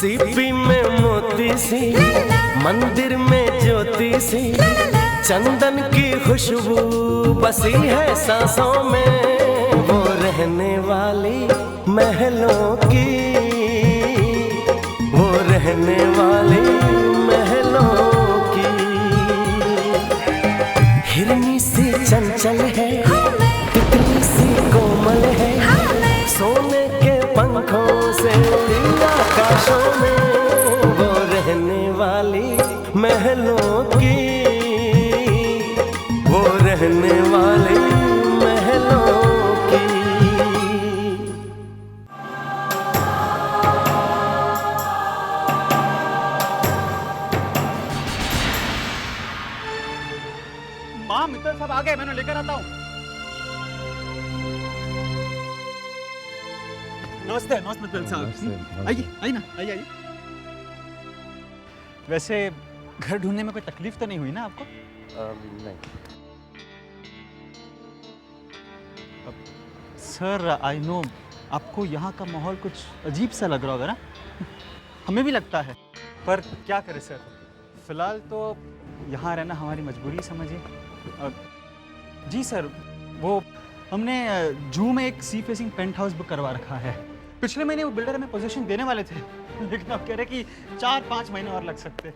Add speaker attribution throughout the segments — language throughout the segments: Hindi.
Speaker 1: सीपी में मोती सी, मंदिर में ज्योति सी, चंदन की खुशबू बसी है सांसों में। वो रहने वाली महलों की, वो रहने वाली महलों की। हिरनी सी चंचल है, तितली सी कोमल है, सोने के पंखों से उड़ी आकाशों में। वो रहने वाली महलों की, वो रहने वाली महलों की।
Speaker 2: माँ मित्तल साहब आ गए, मैंने लेकर आता हूँ। नमस्ते नमस्ते मित्तल साहब, आइए आइए ना, आइए आइए। वैसे घर ढूंढने में कोई तकलीफ तो नहीं हुई ना आपको?
Speaker 1: नहीं
Speaker 2: सर, आई नो आपको यहाँ का माहौल कुछ अजीब सा लग रहा होगा ना? हमें भी लगता है, पर क्या करें सर, फिलहाल तो यहाँ रहना हमारी मजबूरी समझिए। जी सर, वो हमने जू में एक sea facing penthouse book करवा रखा है। पिछले महीने वो बिल्डर हमें पोजीशन देने वाले थे, लेकिन अब कह रहे कि 4-5 महीने और लग सकते।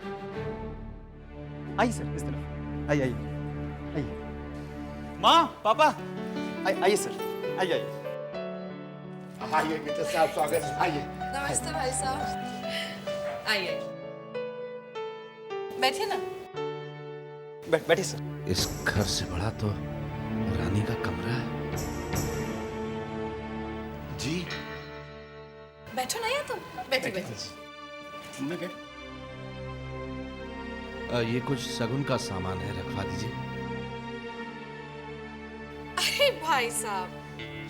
Speaker 2: आइए सर, इस तरफ आइए, आइए आइए। माँ पापा आइए सर, आइए आइए।
Speaker 3: आइए मित्र साहब, स्वागत है, आइए।
Speaker 4: नमस्ते भाई साहब, आइए बैठिए ना।
Speaker 2: बैठिए सर।
Speaker 5: इस घर से बड़ा तो रानी का कमरा है।
Speaker 3: जी
Speaker 4: बैठो ना, या तुम बैठो बैठो।
Speaker 5: ये कुछ शगुन का सामान है, रखवा दीजिए।
Speaker 4: अरे भाई साहब,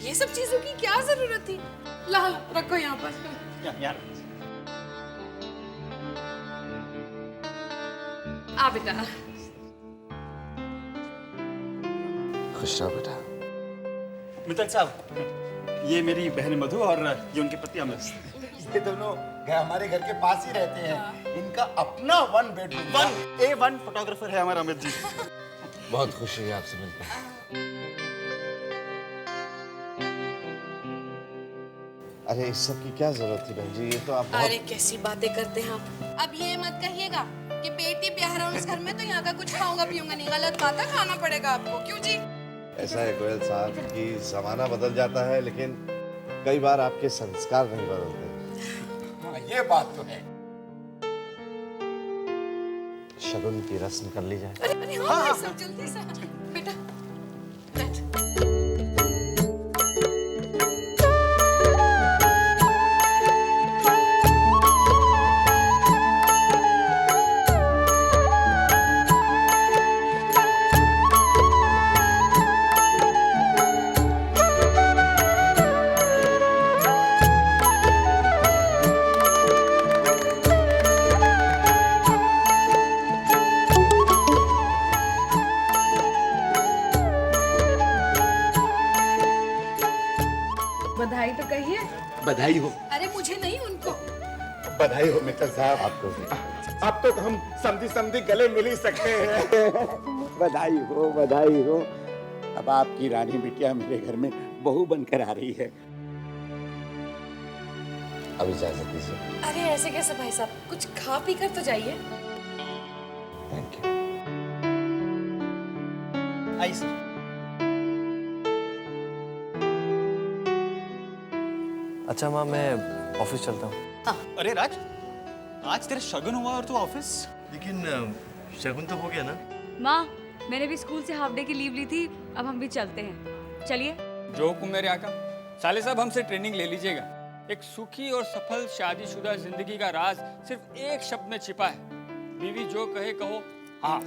Speaker 4: ये सब चीजों की क्या जरूरत थी? ला रखो यहाँ पर।
Speaker 2: यार
Speaker 4: आ बेटा।
Speaker 5: खुश रहो बेटा।
Speaker 2: मित्तल साहब, ये मेरी बहन मधु और ये उनके पति अमित।
Speaker 3: ये दोनों हमारे घर के पास ही रहते हैं। इनका अपना 1 बेडरूम,
Speaker 2: 1A1 फोटोग्राफर है हमारा अमित जी।
Speaker 5: बहुत खुशी है आपसे मिलकर।
Speaker 6: अरे इस सब की क्या जरूरत थी बहन जी, ये तो आप
Speaker 4: अरे कैसी बातें करते हैं आप। अब ये मत कहिएगा कि बेटी ब्याह रहा हूँ इस घर में तो यहाँ का कुछ खाऊंगा पीऊंगा नहीं। गलत बात है, खाना पड़ेगा आपको। क्यों जी?
Speaker 6: ऐसा है गोयल साहब कि जमाना बदल जाता है, लेकिन कई बार आपके संस्कार नहीं बदलते।
Speaker 3: हाँ, ये बात तो है।
Speaker 6: शगुन की रस्म कर ली जाए।
Speaker 4: अरे हाँ भाई साहब, जल्दी से बेटा बैठ। बधाई तो कहिए।
Speaker 3: बधाई हो।
Speaker 4: अरे मुझे नहीं, उनको।
Speaker 3: बधाई हो मित्र साहब,
Speaker 6: आपको भी।
Speaker 3: अब तो हम समझी समझी गले मिल ही सकते हैं। बधाई हो, बधाई हो। अब आपकी रानी बिटिया मेरे घर में बहू बनकर आ रही है।
Speaker 6: अब इजाजत दीजिए।
Speaker 4: अरे ऐसे कैसे भाई साहब, कुछ खा पी कर तो जाइए।
Speaker 6: Thank you.
Speaker 2: आइए सर।
Speaker 7: अच्छा माँ, मैं ऑफिस चलता हूँ।
Speaker 2: अरे राज, आज तेरा शगुन हुआ और तू ऑफिस?
Speaker 7: लेकिन शगुन तो हो गया ना।
Speaker 8: माँ, मैंने भी स्कूल से हाफ डे की लीव ली थी, अब हम भी चलते हैं। चलिए।
Speaker 9: जो हुक्म मेरे आका। साले साहब, हमसे ट्रेनिंग ले लीजिएगा। एक सुखी और सफल शादीशुदा जिंदगी का राज सिर्फ एक शब्द में छिपा है। बीवी जो कहे कहो हाँ।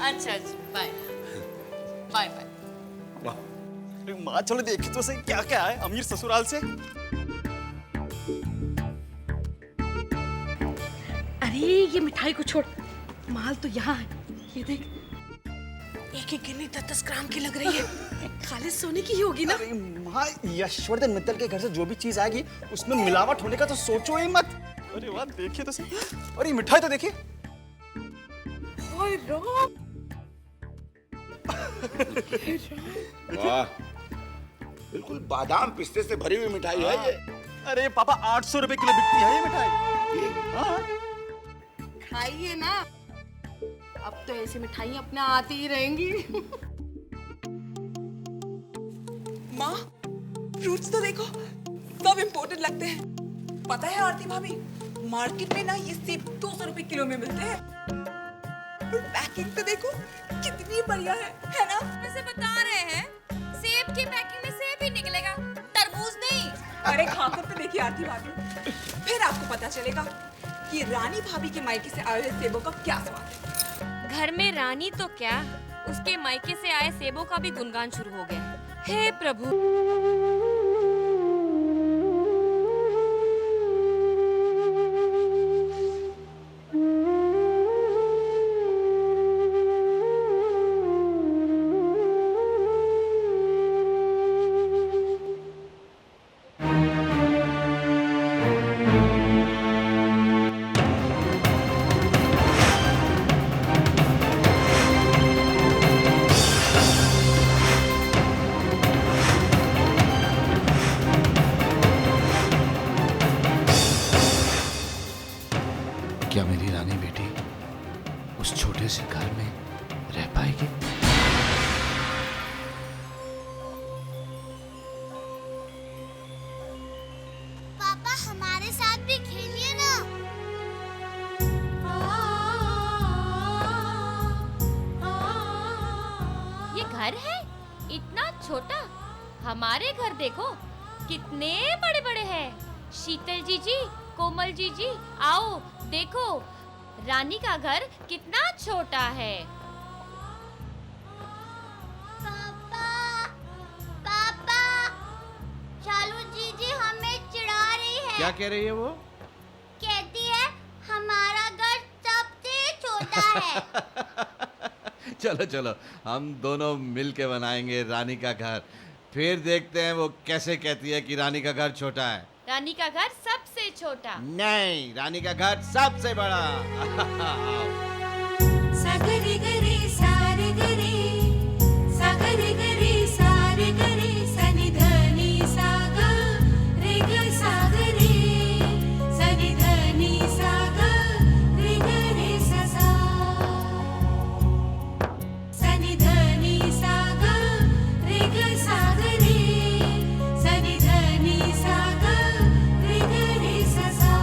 Speaker 4: अच्छा बाय बाय बाय।
Speaker 2: माँ चलो देखी तो सही क्या क्या है अमीर ससुराल से।
Speaker 4: अरे ये मिठाई को छोड़, माल तो यहाँ है। ये देख, एक एक गिन्नी 10-10 ग्राम की लग रही है। खा साले सोने की ही होगी ना।
Speaker 2: अरे माँ, यशवर्धन मित्तल के घर से जो भी चीज आएगी उसमें मिलावट होने का तो सोचो ही मत। अरे वाह, देखिए तो सही। और ये मिठाई तो देखिए।
Speaker 4: ओए राम।
Speaker 3: वाह, बिल्कुल बादाम पिस्ते से भरी हुई मिठाई है ये।
Speaker 2: अरे पापा, 800 रुपए किलो बिकती है ये मिठाई।
Speaker 3: ये
Speaker 2: हाँ।
Speaker 4: खाइए ना, अब तो ऐसी मिठाई अपने आती ही रहेंगी।
Speaker 10: माँ, फ्रूट्स तो देखो, सब इम्पोर्टेड लगते हैं। पता है आरती भाभी, मार्केट में ना ये सेब 200 रुपए किलो में मिलते हैं। और पैकिंग तो देखो कितनी बढ़िया है ना?
Speaker 8: वैसे बता रहे हैं सेब की पैकिंग में सेब ही निकलेगा, तरबूज नहीं।
Speaker 10: अरे खाकर तो देखिए आरती भाभी, फिर आपको पता चलेगा कि रानी भाभी के मायके से आए हुए सेबों का क्या स्वाद है।
Speaker 8: घर में रानी तो क्या, उसके मायके से आए सेबों का भी गुणगान शुरू हो गया। हे प्रभु।
Speaker 5: क्या मेरी रानी बेटी उस छोटे से घर में रह पाएगी?
Speaker 11: पापा हमारे साथ भी खेलिए ना।
Speaker 8: ये घर है इतना छोटा, हमारे घर देखो कितने बड़े बड़े हैं। शीतल जीजी, कोमल जीजी, आओ देखो रानी का घर कितना छोटा है।
Speaker 11: पापा, पापा, चालू जीजी हमें चिढ़ा रही है।
Speaker 5: क्या कह रही है वो?
Speaker 11: कहती है हमारा घर सबसे छोटा है।
Speaker 5: चलो चलो, हम दोनों मिल के बनाएंगे रानी का घर। फिर देखते हैं वो कैसे कहती है कि रानी का घर छोटा है।
Speaker 8: रानी का घर सबसे छोटा
Speaker 5: नहीं, रानी का घर सबसे बड़ा।
Speaker 11: सागरी गरी सारे गरी, सागरी गरी सारे गरी, सनि धनी सागा रे ग सागरी, सनि धनी सागा रे ग रे सा सा, सनि धनी सागा रे ग सागरी, सनि धनी सागा रे ग रे सा सा।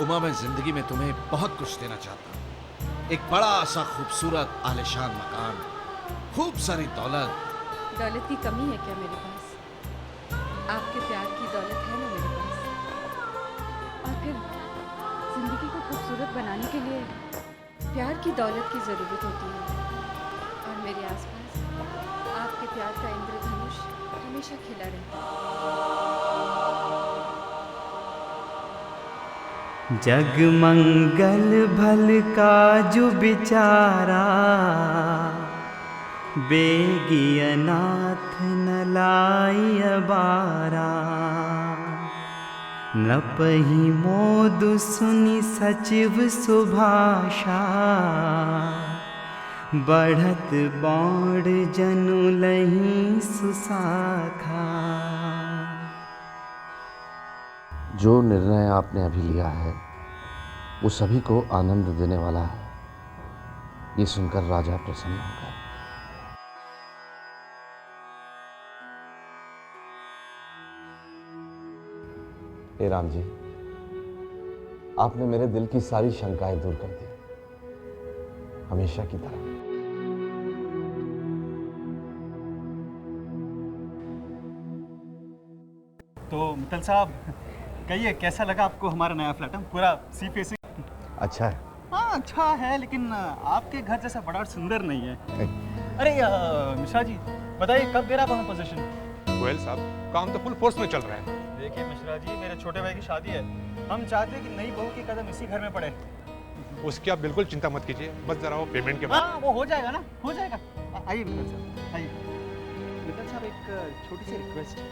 Speaker 5: उमा, मैं जिंदगी में तुम्हें बहुत कुछ देना चाहता हूँ। एक बड़ा सा खूबसूरत आलिशान मकान, खूब सारी दौलत।
Speaker 4: दौलत की कमी है क्या मेरे पास? आपके प्यार की दौलत है ना मेरे पास। और फिर जिंदगी को खूबसूरत बनाने के लिए प्यार की दौलत की ज़रूरत होती है। और मेरे आसपास आपके प्यार का इंद्रधनुष हमेशा खिला रहता है।
Speaker 12: जगमंगल भल काजु बिचारा, बेगियनाथ न लाई अबारा। न पही मोदु सुनि सचिव सुभाषा, बढ़त बौड़ जनु लही सुसाखा।
Speaker 5: जो निर्णय आपने अभी लिया है वो सभी को आनंद देने वाला है। ये सुनकर राजा प्रसन्न हो गए। हे राम जी, आपने मेरे दिल की सारी शंकाएं दूर कर दी, हमेशा की तरह।
Speaker 2: तो मित्तल साहब, कहिए कैसा लगा आपको हमारा नया फ्लैट? हम पूरा सी फेसिंग।
Speaker 5: अच्छा है।
Speaker 2: हाँ अच्छा है, लेकिन आपके घर जैसा बड़ा और सुंदर नहीं है। अरे मिश्रा जी बताइए कब दे रहा हमें पोजीशन?
Speaker 13: गोयल साहब, काम तो फुल फोर्स में चल रहा है।
Speaker 2: देखिए मिश्रा जी, मेरे छोटे भाई की शादी है, हम चाहते हैं कि नई बहू की कदम इसी घर में पड़े।
Speaker 13: उसकी आप बिल्कुल चिंता मत कीजिए, बस जरा वो पेमेंट के बाद।
Speaker 2: हाँ वो हो जाएगा ना, हो जाएगा। आइए मित्तल साहब, आइए। मित्तल साहब एक छोटी सी रिक्वेस्ट है,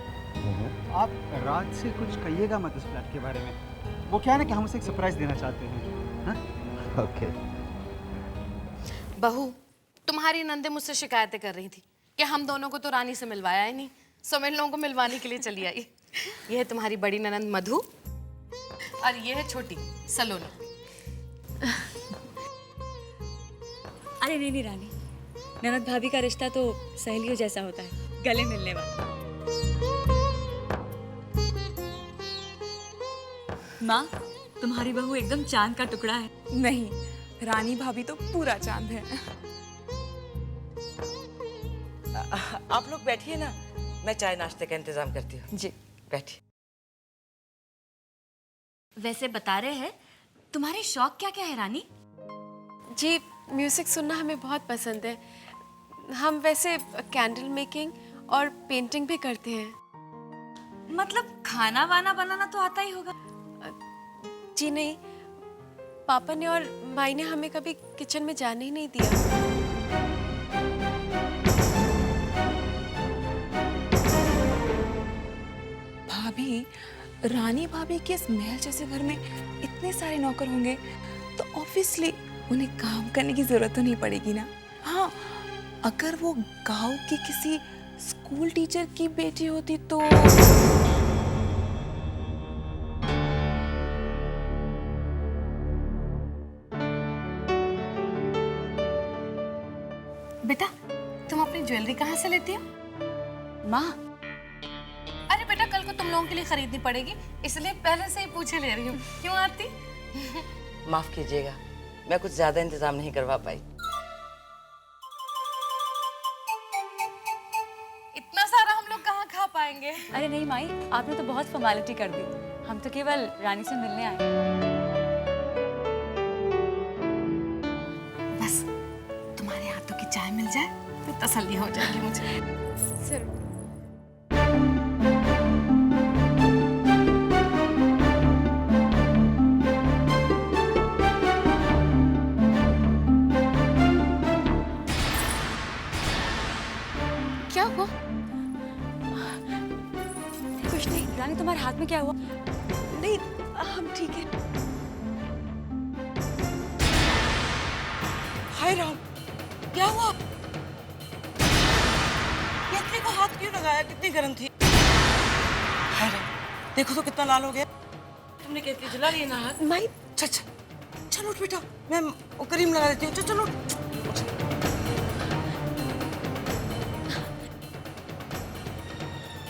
Speaker 2: आप रात से कुछ कहिएगा मत इस फ्लैट के बारे में। वो क्या है ना कि हम उसे एक सरप्राइज देना चाहते हैं। हाँ?
Speaker 5: ओके।
Speaker 14: बहू, तुम्हारी नंदे मुझसे शिकायतें कर रही थी कि हम दोनों को तो रानी से मिलवाया ही नहीं, सो मैं इन लोगों को मिलवाने के लिए चली आई। ये है तुम्हारी बड़ी ननंद मधु और ये है छोटी सलोनी।
Speaker 15: अरे नहीं रानी, ननद भाभी का रिश्ता तो सहेलियों जैसा होता है, गले मिलने वाला। माँ, तुम्हारी बहू एकदम चांद का टुकड़ा है।
Speaker 10: नहीं, रानी भाभी तो पूरा चांद है।
Speaker 16: आप लोग बैठिए ना, मैं चाय नाश्ते का इंतजाम करती हूँ।
Speaker 14: जी
Speaker 16: बैठिए।
Speaker 15: वैसे बता रहे हैं तुम्हारे शौक क्या क्या है रानी?
Speaker 14: जी म्यूजिक सुनना हमें बहुत पसंद है। हम वैसे कैंडल मेकिंग और पेंटिंग भी करते हैं।
Speaker 15: मतलब खाना वाना बनाना तो आता ही होगा?
Speaker 14: जी नहीं, पापा ने और माई ने हमें कभी किचन में जाने ही नहीं दिया।
Speaker 10: भाभी, रानी भाभी के इस महल जैसे घर में इतने सारे नौकर होंगे तो ऑब्वियसली उन्हें काम करने की जरूरत तो नहीं पड़ेगी ना। हाँ, अगर वो गांव की किसी स्कूल टीचर की बेटी होती तो।
Speaker 14: बेटा, तुम अपनी ज्वेलरी कहाँ से लेती हो?
Speaker 10: माँ,
Speaker 14: अरे बेटा, कल को तुम लोगों के लिए खरीदनी पड़ेगी, इसलिए पहले से ही पूछे ले रही हूँ। क्यों आरती?
Speaker 16: माफ कीजिएगा, मैं कुछ ज्यादा इंतजाम नहीं करवा पाई।
Speaker 14: इतना सारा हम लोग कहाँ खा पाएंगे?
Speaker 15: अरे नहीं माई, आपने तो बहुत फॉर्मेलिटी कर दी, हम तो केवल रानी से मिलने आए।
Speaker 14: बस तुम्हारे हाथों की चाय मिल जाए तो तसल्ली हो जाएगी मुझे। जरूर। क्या हुआ?
Speaker 15: कुछ नहीं रानी, तुम्हारे हाथ में क्या हुआ?
Speaker 10: नहीं, हम ठीक है।
Speaker 16: हाय राम, क्या हुआ? केतली को हाथ क्यों लगाया? कितनी गर्म थी। हाय राम, देखो तो कितना लाल हो गया। तुमने केतली जला ली ना हाथ?
Speaker 10: माई,
Speaker 16: चल उठ बेटा, मैं क्रीम लगा देती हूँ। चलो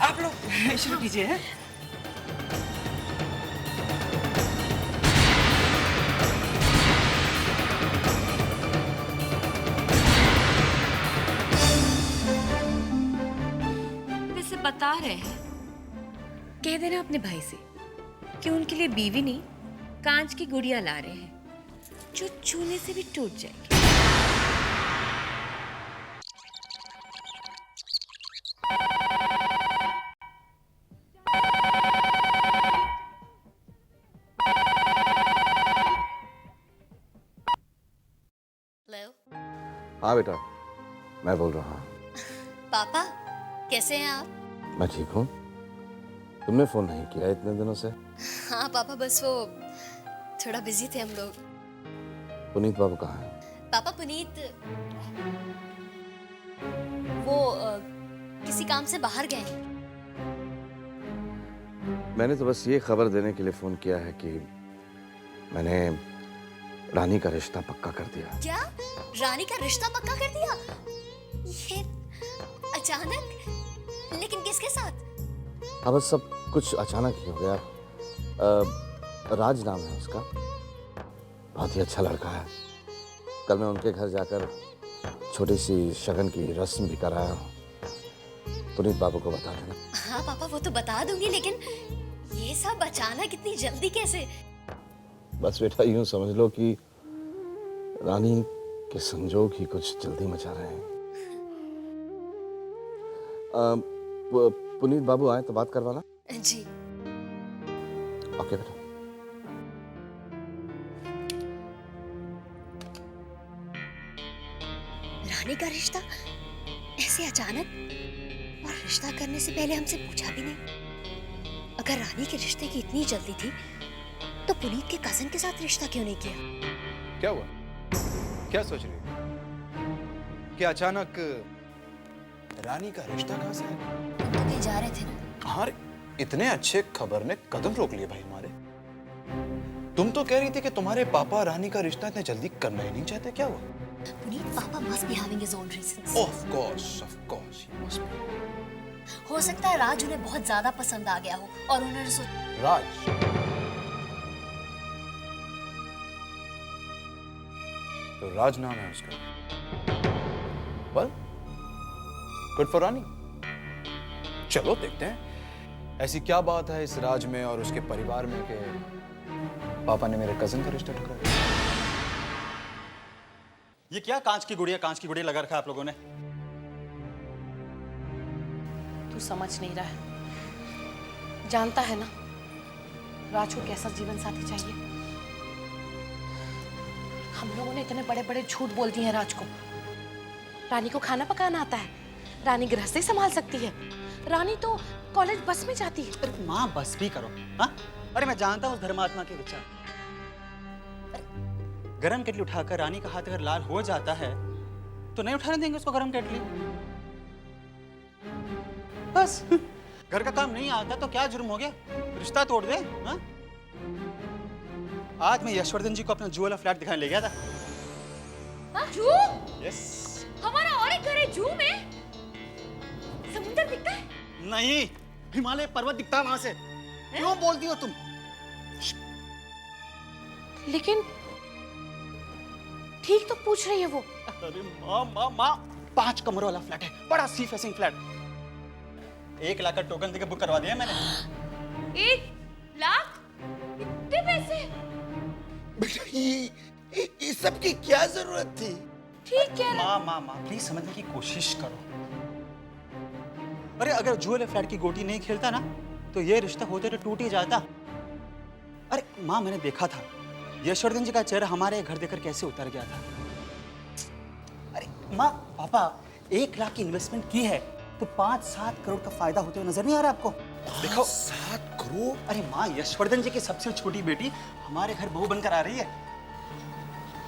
Speaker 16: आप लोग शुरू कीजिए। हैं?
Speaker 15: वैसे बता रहे हैं, कह देना अपने भाई से कि उनके लिए बीवी नहीं, कांच की गुड़िया ला रहे हैं जो छूने से भी टूट जाएगी।
Speaker 5: हाँ बेटा, मैं बोल रहा हूँ।
Speaker 15: पापा कैसे हैं आप?
Speaker 5: मैं ठीक हूँ। तुमने फोन नहीं किया इतने दिनों से?
Speaker 15: हाँ पापा, बस वो थोड़ा बिजी थे हम लोग।
Speaker 5: पुनीत बाबू कहाँ हैं?
Speaker 15: पापा पुनीत वो किसी काम से बाहर गए हैं।
Speaker 5: मैंने तो बस ये खबर देने के लिए फोन किया है कि मैंने रानी का रिश्ता पक्का कर दिया।
Speaker 15: क्या? रानी का रिश्ता पक्का कर दिया? ये अचानक? लेकिन किसके साथ?
Speaker 5: हाँ बस सब कुछ अचानक ही हो गया। राज नाम है उसका, बहुत ही अच्छा लड़का है। कल मैं उनके घर जाकर छोटी सी शगन की रस्म भी कराया हूँ। पुनीत बाबू को बता देना।
Speaker 17: हाँ पापा, वो तो बता दूंगी, लेकिन ये सब अचानक इतनी जल्दी कैसे?
Speaker 5: बस बेटा यूं समझ लो कि रानी के संजोग ही कुछ जल्दी मचा रहे हैं। पुनीत बाबू आए तो बात करवाना।
Speaker 17: जी।
Speaker 5: ओके बेटा।
Speaker 17: रानी का रिश्ता ऐसे अचानक, और रिश्ता करने से पहले हमसे पूछा भी नहीं। अगर रानी के रिश्ते की इतनी जल्दी थी तो पुनीत के कजन के साथ रिश्ता क्यों नहीं किया?
Speaker 18: क्या हुआ? क्या सोच रही हो? कि अचानक रानी का रिश्ता कहाँ से है?
Speaker 17: तुम तो कहीं जा रहे थे ना?
Speaker 18: हाँ, इतने अच्छे खबर ने कदम रोक लिए भाई हमारे। तुम तो कह रही थी कि तुम्हारे पापा रानी का रिश्ता इतने जल्दी करना ही नहीं चाहते, क्या हुआ?
Speaker 17: पुनीत, पापा must be having his own reasons.
Speaker 18: Of course, he must be.
Speaker 17: हो सकता है राज उन्हें बहुत ज्यादा पसंद आ गया हो और उन्होंने
Speaker 18: राज? तो राज नाम है उसका। Well, good for रानी। चलो देखते हैं ऐसी क्या बात है इस राज में और उसके परिवार में कि पापा ने मेरे कजन का रिश्ता टकराया।
Speaker 2: ये क्या कांच की गुड़िया लगा रखा है आप लोगों ने?
Speaker 14: तू समझ नहीं रहा है, जानता है ना राज को कैसा जीवन साथी चाहिए। हम लोगों ने इतने बड़े बड़े झूठ बोल दिए हैं राज को। रानी को खाना पकाना आता है, रानी गृहस्थी संभाल सकती है, रानी तो कॉलेज बस में जाती है।
Speaker 2: अरे माँ बस भी करो। हाँ, अरे मैं जानता हूँ उस धर्मात्मा के विचार। गरम केटली उठाकर रानी का हाथ अगर लाल हो जाता है तो नहीं उठाने देंगे उसको गरम केटली। बस घर का काम नहीं आता तो क्या जुर्म हो गया? रिश्ता तोड़ दे। हाँ? आज मैं यशवर्धन जी को अपना जू वाला फ्लैट दिखाने ले गया था।
Speaker 8: जू?
Speaker 2: यस।
Speaker 8: हमारा और एक घर है जू में। समुंदर दिखता है?
Speaker 2: नहीं, हिमालय पर्वत दिखता है वहां से। क्यों बोलती हो तुम?
Speaker 14: लेकिन ठीक तो पूछ रही है वो।
Speaker 2: अरे माँ 5 कमरों वाला फ्लैट है, बड़ा सी फेसिंग फ्लैट। 1 लाख का टोकन देके बुक करवा दिया मैंने।
Speaker 8: 1 लाख? इतने पैसे?
Speaker 3: बेटा ये सब की क्या जरूरत थी?
Speaker 8: ठीक है
Speaker 2: माँ प्लीज समझने की कोशिश करो। अरे अगर जू वाले फ्लैट की गोटी नहीं खेलता ना तो ये रिश्ता होते तो टूट ही जाता। अरे माँ मैंने देखा था यशवर्धन जी का चेहरा हमारे घर देखकर कैसे उतर गया था। अरे माँ पापा 1 लाख की इन्वेस्टमेंट की है तो 5-7 करोड़ का फायदा होते हुए नजर नहीं आ रहा आपको? देखो 7 करोड़। अरे माँ यशवर्धन जी की सबसे छोटी बेटी हमारे घर बहू बनकर आ रही है।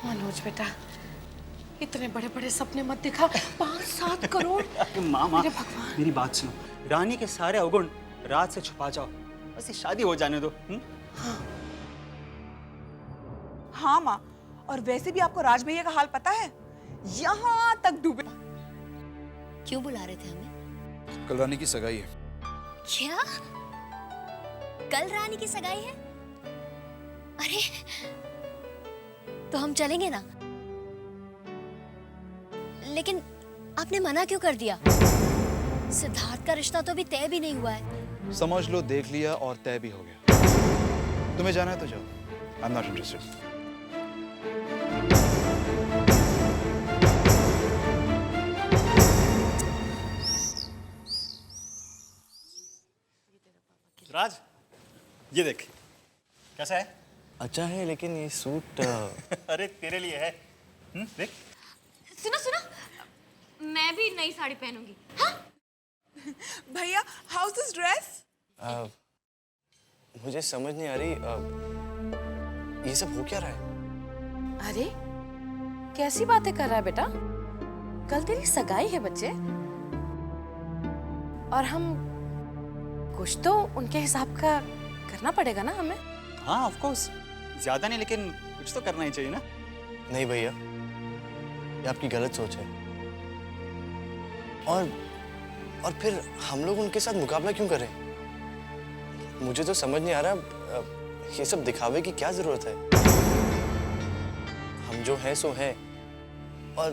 Speaker 14: मनोज बेटा इतने बड़े बड़े सपने मत दिखा। 5-7 करोड़।
Speaker 2: माँ
Speaker 14: मेरे भगवान,
Speaker 2: मेरी बात सुनो, रानी के सारे अवगुण राज से छुपा जाओ, बस ये शादी हो जाने दो।
Speaker 10: हाँ माँ, और वैसे भी आपको राज भैया का हाल पता है, यहाँ तक डूबे।
Speaker 17: क्यों बुला रहे थे हमें?
Speaker 18: कल रानी की सगाई है।
Speaker 17: क्या? कल रानी की सगाई है? अरे तो हम चलेंगे ना? लेकिन आपने मना क्यों कर दिया? सिद्धार्थ का रिश्ता तो अभी तय भी नहीं हुआ है।
Speaker 18: समझ लो देख लिया और तय भी हो गया। तुम्हें जाना है तो जाओ। I'm not interested.
Speaker 2: राज ये देख कैसा है?
Speaker 7: अच्छा है लेकिन ये सूट
Speaker 2: अरे तेरे लिए है। देख।
Speaker 8: सुनो मैं भी नई साड़ी पहनूंगी। हाँ?
Speaker 10: भैया हाउ इज दिस ड्रेस?
Speaker 7: मुझे समझ नहीं आ रही ये सब हो क्या रहा है?
Speaker 14: अरे कैसी बातें कर रहा है बेटा? कल तेरी सगाई है बच्चे, और हम कुछ तो उनके हिसाब का करना पड़ेगा ना हमें।
Speaker 2: हाँ ऑफ कोर्स, ज्यादा नहीं लेकिन कुछ तो करना ही चाहिए ना।
Speaker 7: नहीं भैया, ये आपकी गलत सोच है। और फिर हम लोग उनके साथ मुकाबला क्यों करें? मुझे तो समझ नहीं आ रहा ये सब दिखावे की क्या जरूरत है? हम जो हैं सो हैं, और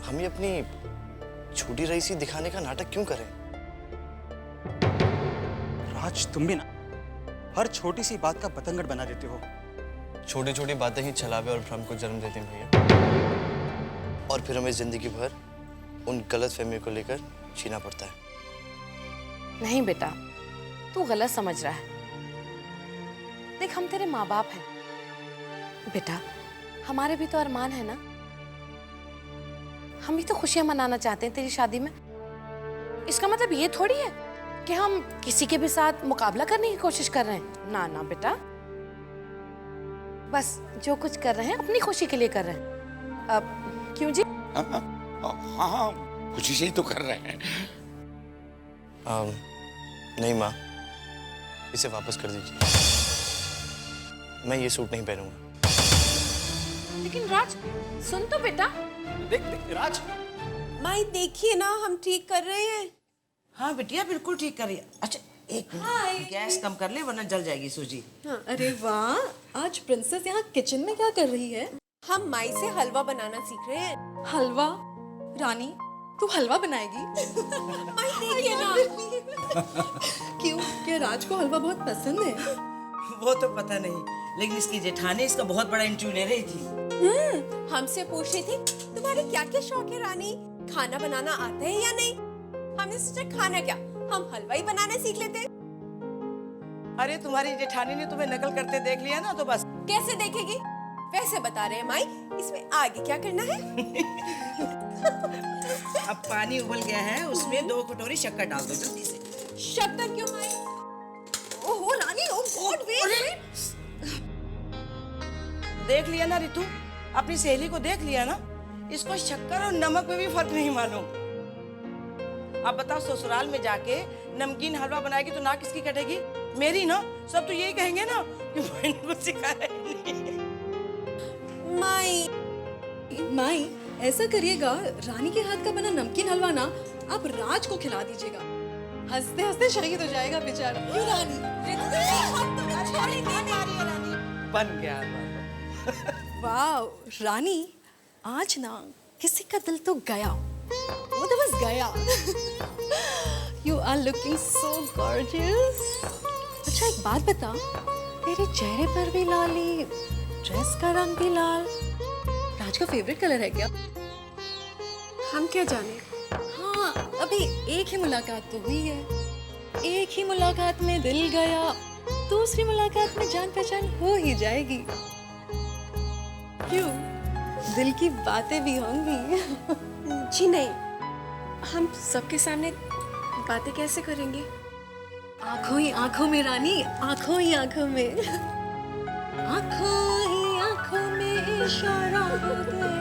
Speaker 7: हम ये अपनी छोटी रईसी दिखाने का नाटक क्यों करें?
Speaker 2: राज, तुम भी ना हर छोटी सी बात का बतंगड़ बना देते हो।
Speaker 7: छोटी छोटी बातें ही छलावे और भ्रम को जन्म देती हैं भैया, और फिर हमें जिंदगी भर उन गलत फहमियों को लेकर जीना पड़ता है।
Speaker 14: नहीं बेटा, तू गलत समझ रहा है। देख, हम तेरे माँ बाप हैं बेटा, हमारे भी तो अरमान है ना। हम भी तो खुशियां मनाना चाहते हैं तेरी शादी में। इसका मतलब ये थोड़ी है कि हम किसी के भी साथ मुकाबला करने की कोशिश कर रहे हैं। ना ना बेटा, बस जो कुछ कर रहे हैं अपनी खुशी के लिए कर रहे हैं। अब क्यों जी?
Speaker 3: हाँ, खुशी से ही तो कर रहे हैं।
Speaker 7: नहीं माँ, इसे वापस कर दीजिए। मैं ये सूट नहीं पहनूंगा।
Speaker 14: लेकिन राज, सुन तो बेटा।
Speaker 2: देख राज।
Speaker 19: माई देखिए ना, हम ठीक कर रहे हैं।
Speaker 16: हाँ बिटिया, बिल्कुल ठीक कर रही है। अच्छा एक मिनट, गैस कम कर ले वरना जल जाएगी सूजी।
Speaker 19: हाँ, अरे वाह, आज प्रिंसेस यहाँ किचन में क्या कर रही है? हम माई से हलवा बनाना सीख रहे हैं। हलवा? रानी, तू हलवा बनाएगी? माई देखिए ना। क्यों, क्या राज को हलवा बहुत पसंद है?
Speaker 16: वो तो पता नहीं, लेकिन इसकी जेठानी इसका बहुत बड़ा इंटरव्यू ले रही थी।
Speaker 19: हमसे पूछ रही थी तुम्हारे क्या क्या शौक है रानी, खाना बनाना आता है या नहीं? हमने सोचा खाना क्या, हम हलवा ही बनाना सीख लेते।
Speaker 16: अरे तुम्हारी जेठानी ने तुम्हें नकल करते देख लिया ना, तो बस।
Speaker 19: कैसे देखेगी? वैसे बता रहे हैं माई, इसमें आगे क्या करना है?
Speaker 16: अब पानी उबल गया है, उसमें 2 कटोरी शक्कर डाल दो जल्दी से।
Speaker 19: शक्कर क्यों माई? ओहो रानी, ओह गॉड, वेट।
Speaker 16: देख लिया ना रितु, अपनी सहेली को देख लिया ना, इसको शक्कर और नमक में भी फर्क नहीं मालूम। अब बताओ, ससुराल में जाके नमकीन हलवा बनाएगी तो नाक किसकी कटेगी? मेरी ना। सब तो यही कहेंगे ना कि मैंने कुछ सिखाया नहीं।
Speaker 19: माई ऐसा करिएगा, रानी के हाथ का बना नमकीन हलवा ना आप राज को खिला दीजिएगा। हंसते हंसते शहीद हो जाएगा बेचारा। क्यों रानी?
Speaker 16: बन गया।
Speaker 19: वाह रानी, आज ना किसी का दिल तो गया, वो तो बस गया। You are looking so gorgeous. अच्छा एक बात बता, तेरे चेहरे पर भी लाली, ड्रेस का रंग भी लाल, राज का फेवरेट कलर है क्या? हम क्या जाने। हाँ, अभी एक ही मुलाकात तो हुई है, एक ही मुलाकात में दिल गया, दूसरी मुलाकात में जान पहचान हो ही जाएगी। क्यों, दिल की बातें भी होंगी? जी नहीं, हम सबके सामने बातें कैसे करेंगे? आंखों ही आंखों में रानी, आंखों ही आंखों में, आंखों ही आंखों में इशारा दे।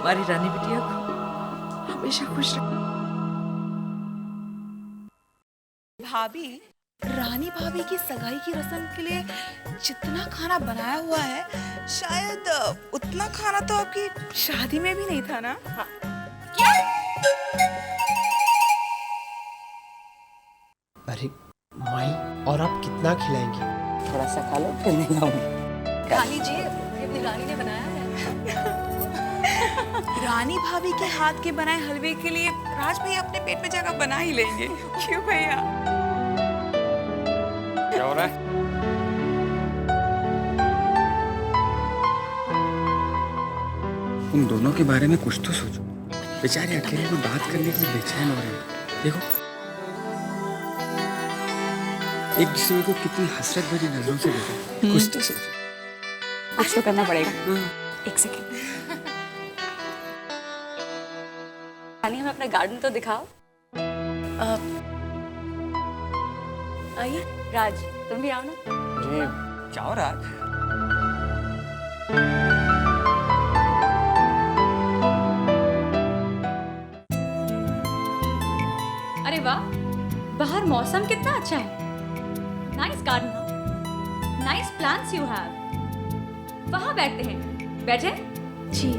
Speaker 10: हमारी रानी बिटिया को हमेशा खुश रख। भाभी, रानी भाभी की सगाई की रस्म के लिए जितना खाना बनाया हुआ है, शायद उतना खाना तो आपकी शादी में भी नहीं था ना? हाँ। क्या?
Speaker 20: अरे माई, और आप कितना खिलाएंगी?
Speaker 16: थोड़ा सा खा लो फिर नहीं खाऊंगी।
Speaker 14: खा लीजिए, ये अपनी रानी ने बनाया है।
Speaker 10: रानी भाभी के हाथ के बनाए हलवे के लिए राज भैया अपने पेट में जगह बना ही लेंगे, क्यों भैया?
Speaker 9: क्या हो रहा है?
Speaker 2: उन दोनों के बारे में कुछ तो सोचो। बेचारे अकेले में बात करने के लिए बेचैन हो रहे हैं। देखो, एक दूसरे को कितनी हसरत भरी नजरों से देखो। कुछ तो सोचो।
Speaker 10: कुछ तो करना पड़ेगा। एक सेकंड।
Speaker 14: रानी, हमें अपना गार्डन तो दिखाओ। आइए राज, तुम भी आओ ना।
Speaker 9: जी जाओ राज।
Speaker 4: अरे वाह, बाहर मौसम कितना अच्छा है। Nice garden, nice plants you have. वहां बैठते हैं, बैठे? जी।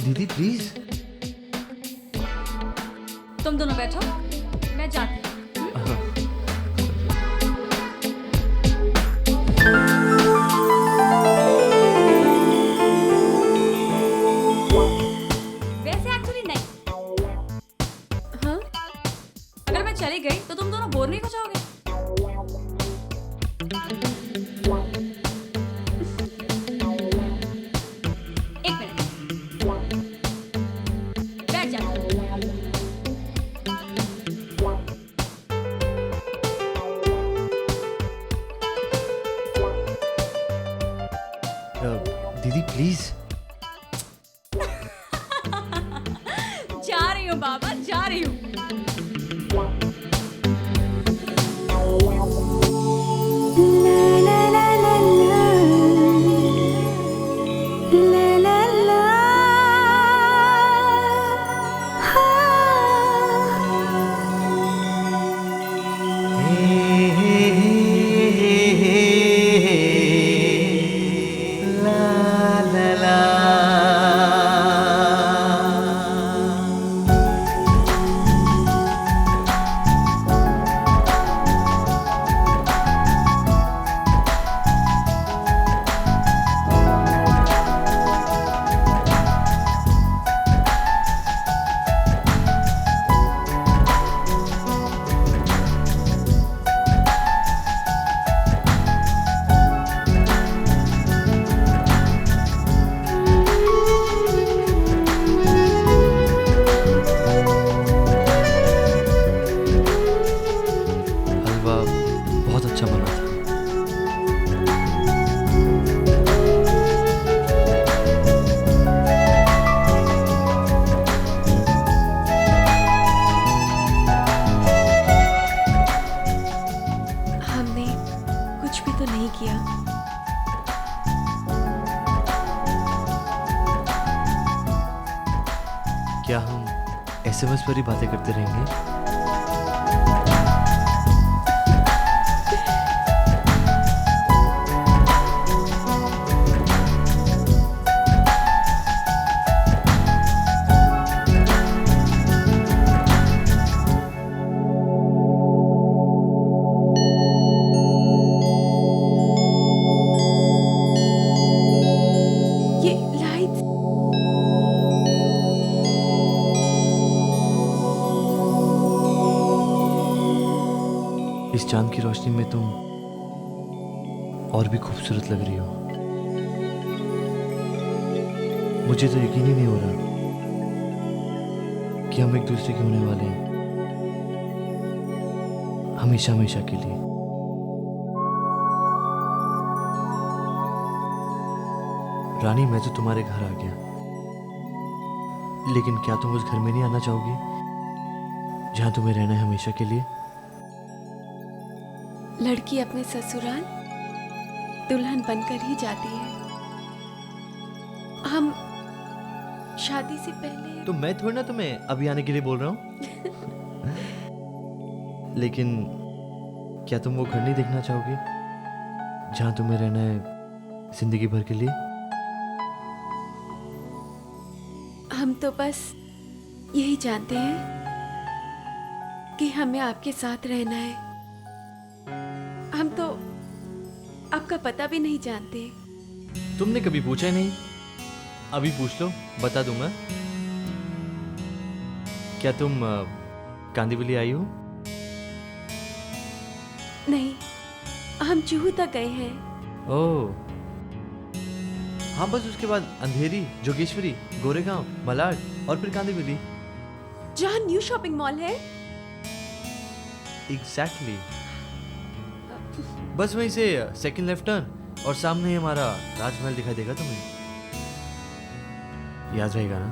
Speaker 20: दीदी प्लीज।
Speaker 4: तुम दोनों बैठो, मैं जाती हूँ। वैसे एक्चुअली नहीं। हाँ? अगर मैं चली गई तो तुम दोनों बोर नहीं हो जाओगे? एक मिनट, बैठ जाओ।
Speaker 20: दीदी प्लीज।
Speaker 4: जा रही हूँ बाबा, जा रही हूँ।
Speaker 20: हलवा बहुत अच्छा बना था।
Speaker 19: हमने कुछ भी तो नहीं किया।
Speaker 20: क्या हम एसएमएस पर ही बातें करते रहेंगे?
Speaker 19: ये लाइट
Speaker 20: इस चांद की रोशनी में तुम और भी खूबसूरत लग रही हो। मुझे तो यकीन ही नहीं हो रहा कि हम एक दूसरे के होने वाले हैं, हमेशा हमेशा के लिए। रानी, मैं तो तुम्हारे घर आ गया, लेकिन क्या तुम उस घर में नहीं आना चाहोगी जहां तुम्हें रहना है हमेशा के लिए?
Speaker 4: लड़की अपने ससुराल दुल्हन बनकर ही जाती है। हम शादी से पहले
Speaker 20: तो मैं थोड़ी ना तुम्हें अभी आने के लिए बोल रहा हूँ। लेकिन क्या तुम वो घर नहीं देखना चाहोगे जहां तुम्हें रहना है जिंदगी भर के लिए?
Speaker 4: हम तो बस यही जानते हैं कि हमें आपके साथ रहना है। हम तो आपका पता भी नहीं जानते।
Speaker 20: तुमने कभी पूछा ही नहीं, अभी पूछ लो, बता दूंगा। क्या तुम कांदीवली आई हो?
Speaker 4: नहीं, हम जुहू तक गए हैं।
Speaker 20: ओह हाँ, बस उसके बाद अंधेरी, जोगेश्वरी, गोरेगांव, मलाड और फिर कांदीवली।
Speaker 4: जहाँ न्यू शॉपिंग मॉल है।
Speaker 20: एग्जैक्टली। बस वहीं से सेकंड लेफ्ट टर्न और सामने ही हमारा राजमहल दिखाई देगा तुम्हें। याद रहेगा ना?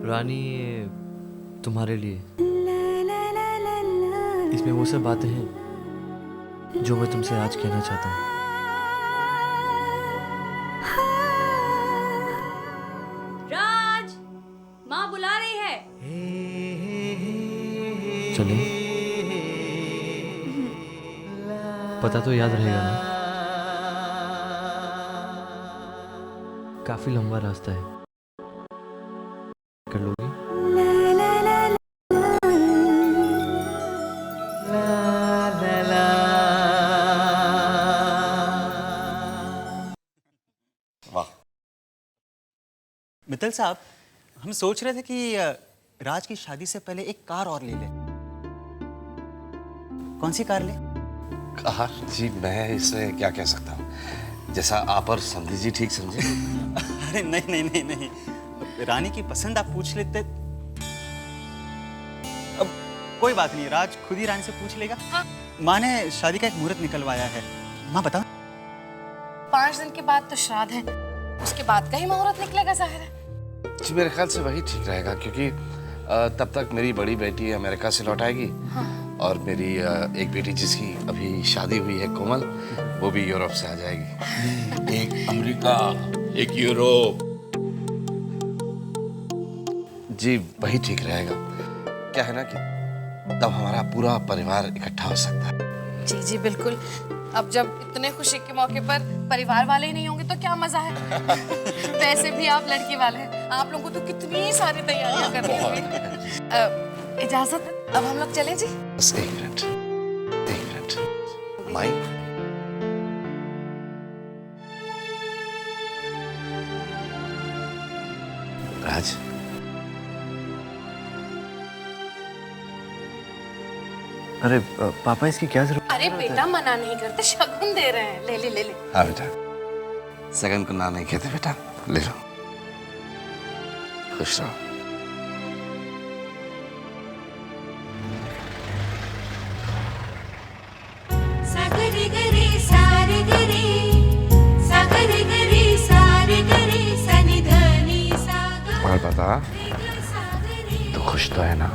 Speaker 20: रानी, तुम्हारे लिए इसमें वो सब बातें हैं जो मैं तुमसे आज कहना चाहता हूँ।
Speaker 15: राज, माँ बुला रही है।
Speaker 20: चलें? पता तो याद रहेगा ना? काफी लंबा रास्ता है, कर लोगी?
Speaker 2: मित्तल साहब, हम सोच रहे थे कि राज की शादी से पहले एक कार और ले ले। कौन सी कार ले?
Speaker 5: कार? जी मैं इसमें क्या कह सकता हूँ, जैसा आप और संधि जी ठीक समझे।
Speaker 2: अरे नहीं नहीं नहीं नहीं, रानी की पसंद आप पूछ लेते। अब कोई बात नहीं, राज खुद ही रानी से पूछ लेगा। माँ ने शादी का एक मुहूर्त निकलवाया है। माँ बताओ।
Speaker 14: 5 दिन के बाद तो श्राद्ध है, उसके बाद का ही मुहूर्त निकलेगा जाहिर है।
Speaker 5: जी मेरे ख्याल से वही ठीक रहेगा, क्योंकि तब तक मेरी बड़ी बेटी अमेरिका से लौट आएगी। हाँ। और मेरी एक बेटी जिसकी अभी शादी हुई है, कोमल, वो भी यूरोप से आ जाएगी।
Speaker 3: एक अमेरिका, एक यूरोप।
Speaker 5: जी वही ठीक रहेगा। क्या है ना कि तब हमारा पूरा परिवार इकट्ठा हो सकता है।
Speaker 14: जी जी बिल्कुल। अब जब इतने खुशी के मौके पर परिवार वाले ही नहीं होंगे तो क्या मजा है। वैसे भी आप लड़की वाले हैं, आप लोगों को तो कितनी सारी तैयारियां करनी होंगी। इजाजत, अब हम लोग चलें जी?
Speaker 5: बस एक मिनट। माई, राज,
Speaker 20: अरे पापा, इसकी क्या जरूरत?
Speaker 14: अरे बेटा, मना नहीं करते, शगुन दे रहे हैं। ले ले ले ले।
Speaker 5: हाँ बेटा, सगन को ना नहीं कहते बेटा, ले लो, खुश रहो। हाँ तो खुश तो है ना?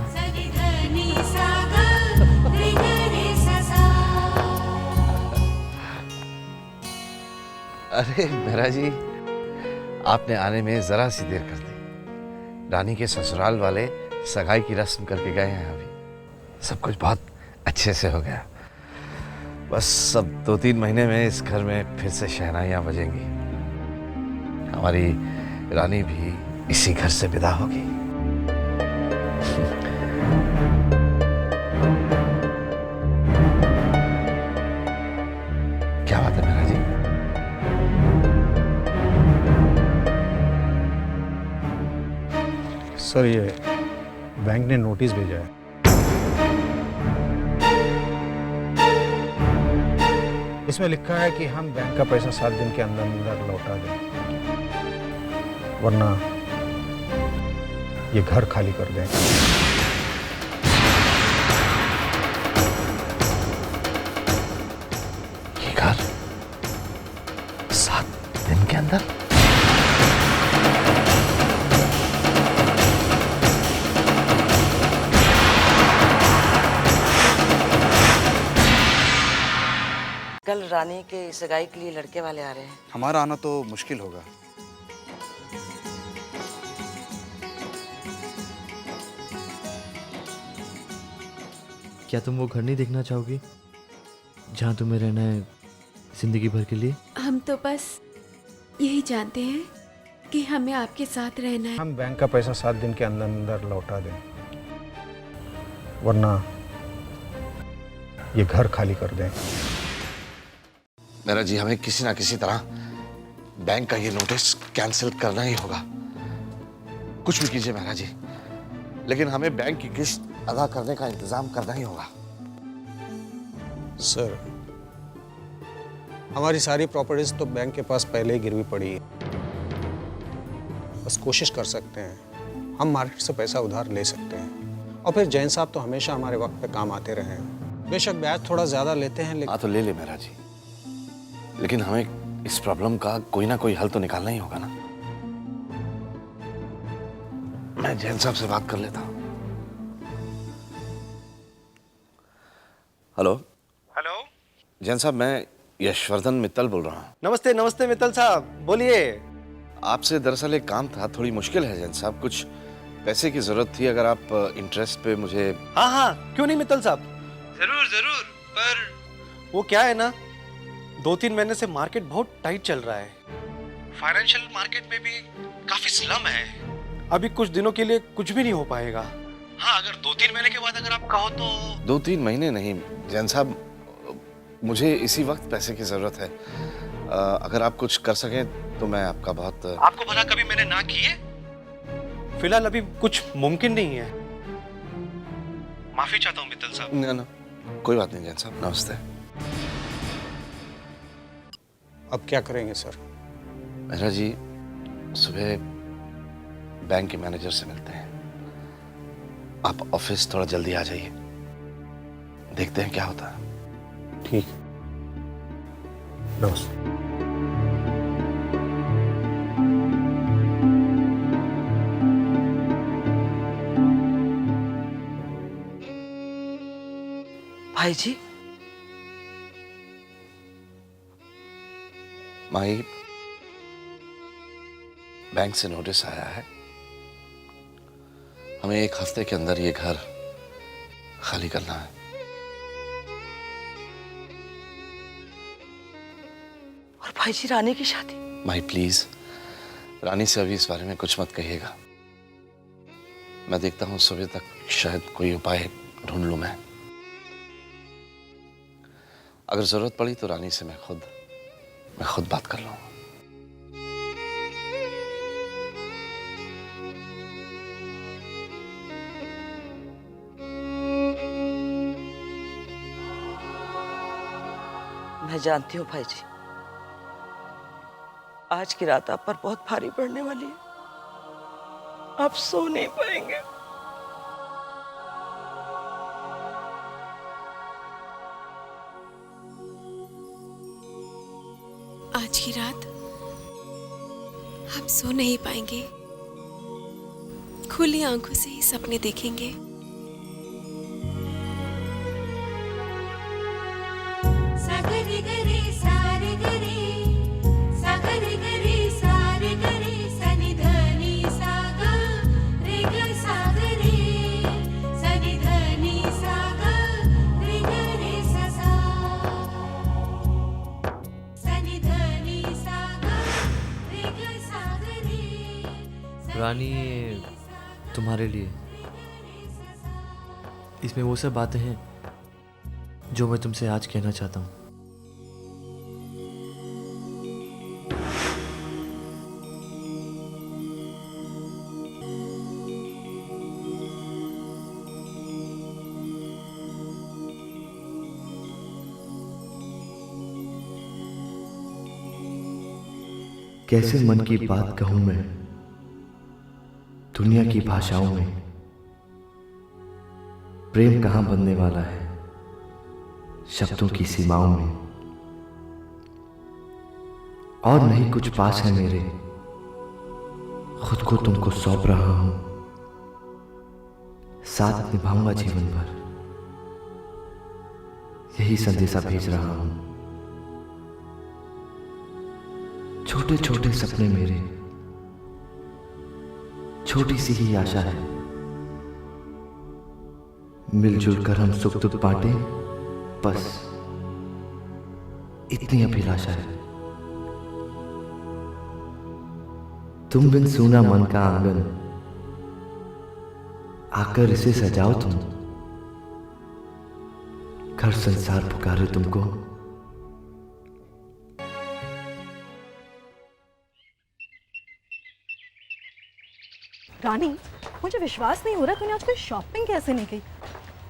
Speaker 5: अरे मेरा जी, आपने आने में जरा सी देर कर दी। रानी के ससुराल वाले सगाई की रस्म करके गए हैं अभी। सब कुछ बहुत अच्छे से हो गया। बस सब 2-3 महीने में इस घर में फिर से शहनाइयाँ बजेंगी। हमारी रानी भी इसी घर से विदा होगी। क्या बात है मेरा जी?
Speaker 21: सर, ये बैंक ने नोटिस भेजा है। इसमें लिखा है कि हम बैंक का पैसा 7 दिन के अंदर अंदर लौटा दें, वरना ये घर खाली कर दें।
Speaker 5: ये घर 7 दिन के अंदर?
Speaker 16: कल रानी के सगाई के लिए लड़के वाले आ रहे हैं।
Speaker 18: हमारा आना तो मुश्किल होगा।
Speaker 20: क्या तुम वो घर नहीं देखना चाहोगी जहाँ तुम्हें रहना है जिंदगी भर के लिए?
Speaker 4: हम तो बस यही जानते हैं कि हमें आपके साथ रहना है।
Speaker 21: हम बैंक का पैसा 7 दिन के अंदर अंदर लौटा दें, वरना ये घर खाली कर दें।
Speaker 5: मेरा जी, हमें किसी ना किसी तरह बैंक का ये नोटिस कैंसिल करना ही होगा। कुछ भी कीजिए मेरा जी, लेकिन हमें बैंक की किस्त अदा करने का इंतजाम करना ही होगा।
Speaker 21: सर, हमारी सारी प्रॉपर्टीज तो बैंक के पास पहले ही गिरवी पड़ी है। बस कोशिश कर सकते हैं, हम मार्केट से पैसा उधार ले सकते हैं। और फिर जैन साहब तो हमेशा हमारे वक्त पे काम आते रहे हैं। बेशक ब्याज थोड़ा ज्यादा लेते हैं, लेकिन
Speaker 5: हाँ तो ले ले मेरा जी, लेकिन हमें इस प्रॉब्लम का कोई ना कोई हल तो निकालना ही होगा ना। मैं जैन साहब से बात कर लेता हूँ। हेलो
Speaker 22: हेलो,
Speaker 5: जैन साहब, मैं यशवर्धन मित्तल बोल रहा हूँ।
Speaker 22: नमस्ते नमस्ते मित्तल साहब, बोलिए।
Speaker 5: आपसे दरअसल एक काम था, थोड़ी मुश्किल है जैन साहब, कुछ पैसे की जरूरत थी। अगर आप इंटरेस्ट पे मुझे...
Speaker 22: हाँ हाँ, क्यों नहीं मित्तल साहब, जरूर जरूर। पर वो क्या है ना, 2-3 महीने से मार्केट बहुत टाइट चल रहा है। फाइनेंशियल मार्केट में भी काफी स्लम है। अभी कुछ दिनों के लिए कुछ भी नहीं हो पाएगा। हाँ, अगर 2-3 महीने के बाद अगर आप कहो तो...
Speaker 5: 2-3 महीने नहीं जैन साहब, मुझे इसी वक्त पैसे की जरूरत है। अगर आप कुछ कर सकें तो मैं आपका बहुत...
Speaker 22: आपको भला कभी मैंने ना किए? फिलहाल अभी कुछ मुमकिन नहीं है। माफी चाहता हूँ मित्तल साहब।
Speaker 5: ना ना, कोई बात नहीं जैन साहब, नमस्ते।
Speaker 21: अब क्या करेंगे सर?
Speaker 5: मेरा जी, सुबह बैंक के मैनेजर से मिलते हैं। आप ऑफिस थोड़ा जल्दी आ जाइए, देखते हैं क्या होता है।
Speaker 21: ठीक, नमस्ते।
Speaker 16: भाई जी,
Speaker 5: माही, बैंक से नोटिस आया है, हमें 1 हफ्ते के अंदर ये घर खाली करना है।
Speaker 16: और भाई जी, रानी की शादी?
Speaker 5: माही प्लीज, रानी से अभी इस बारे में कुछ मत कहिएगा। मैं देखता हूँ सुबह तक शायद कोई उपाय ढूंढ लूं मैं। अगर जरूरत पड़ी तो रानी से मैं खुद बात कर लूंगा।
Speaker 16: मैं जानती हूँ भाई जी, आज की रात आप पर बहुत भारी पड़ने वाली है। आप सो नहीं पाएंगे।
Speaker 19: आज की रात आप सो नहीं पाएंगे, खुली आंखों से ही सपने देखेंगे।
Speaker 11: सागरी गरी सारे गरी सागरी गरी सारे गरी सनि धनी सागा रे ग सागरे सनि धनी सागा रे ग रे सा सनि धनी सागा रे ग सागरे।
Speaker 20: रानी, ये तुम्हारे लिए। इसमें वो सब बातें हैं जो मैं तुमसे आज कहना चाहता हूँ। कैसे मन की बात कहूं मैं दुनिया की भाषाओं में। प्रेम कहां बनने वाला है शब्दों की सीमाओं में। और नहीं कुछ पास है मेरे, खुद को तुमको सौंप रहा हूं, साथ निभाऊंगा जीवन भर, यही संदेशा भेज रहा हूं। छोटे छोटे सपने मेरे, छोटी सी ही आशा है, मिलजुल कर हम सुख दुख बांटे, बस इतनी अभिलाषा है। तुम बिन सूना मन का आंगन, आकर इसे सजाओ तुम, घर संसार पुकारे तुमको।
Speaker 1: रानी, मुझे विश्वास नहीं हो रहा तूने आज कोई शॉपिंग कैसे नहीं की।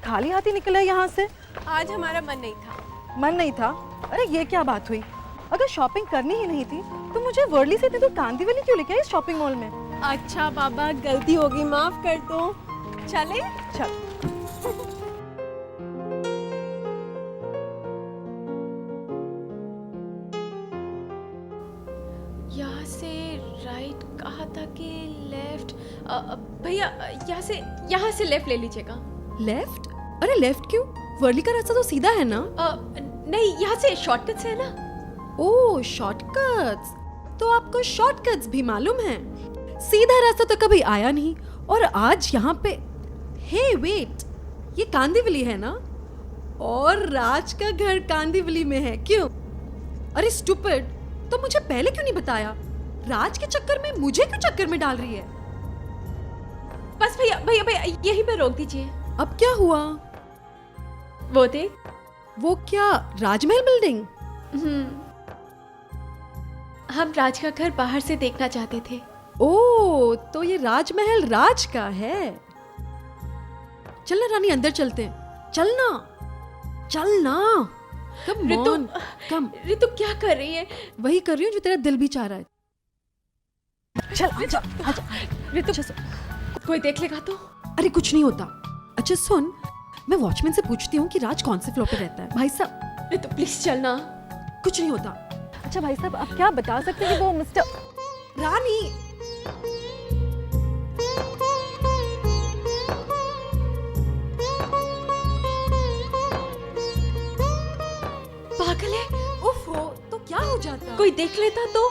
Speaker 1: खाली हाथ ही निकला यहाँ से।
Speaker 19: आज हमारा मन नहीं था।
Speaker 1: मन नहीं था? अरे ये क्या बात हुई? अगर शॉपिंग करनी ही नहीं थी तो मुझे वर्ली से इतनी दूर कांदीवली क्यों लेके आई इस शॉपिंग मॉल में?
Speaker 19: अच्छा बाबा, गलती होगी, माफ कर दो। चले?
Speaker 1: चल।
Speaker 19: यहाँ से राइट कहा था कि लेफ्ट। भैया यहाँ से लेफ्ट ले लीजिएगा।
Speaker 1: लेफ्ट? अरे लेफ्ट क्यों? वर्ली का रास्ता तो सीधा है ना?
Speaker 19: नहीं, यहाँ से शॉर्टकट्स है ना।
Speaker 1: ओह शॉर्टकट्स, तो आपको शॉर्टकट्स भी मालूम है। सीधा रास्ता तो कभी आया नहीं और आज यहाँ पे। हे वेट, ये कांदीवली है ना? और राज का घर कांदीवली में है, क्यों? अरे स्टूपिड, तो मुझे पहले क्यों नहीं बताया? राज के चक्कर में मुझे क्यों चक्कर में डाल रही है?
Speaker 19: बस भैया यहीं पे रोक दीजिए।
Speaker 1: अब क्या हुआ?
Speaker 19: वो देख।
Speaker 1: वो क्या, राजमहल बिल्डिंग?
Speaker 19: हम राज का घर बाहर से देखना चाहते थे।
Speaker 1: ओह, तो ये राजमहल राज का है। चलना रानी, अंदर चलते हैं। चलना चलना। कम ऑन, कम।
Speaker 19: रितु क्या कर रही है?
Speaker 1: वही कर रही हूँ जो तेरा दिल भी चाह रहा है। चल आजा, आजा।
Speaker 19: रितु, कोई देख लेगा तो?
Speaker 1: अरे कुछ नहीं होता। अच्छा सुन, मैं वॉचमैन से पूछती हूँ कि राज कौन से फ्लोर पे रहता है। भाई साहब।
Speaker 19: रितु प्लीज चलना।
Speaker 1: कुछ नहीं होता। अच्छा भाई साहब, आप क्या बता सकते हैं कि वो मिस्टर रानी?
Speaker 19: पागल है।
Speaker 1: ओफो, तो क्या हो जाता?
Speaker 19: कोई देख लेता तो?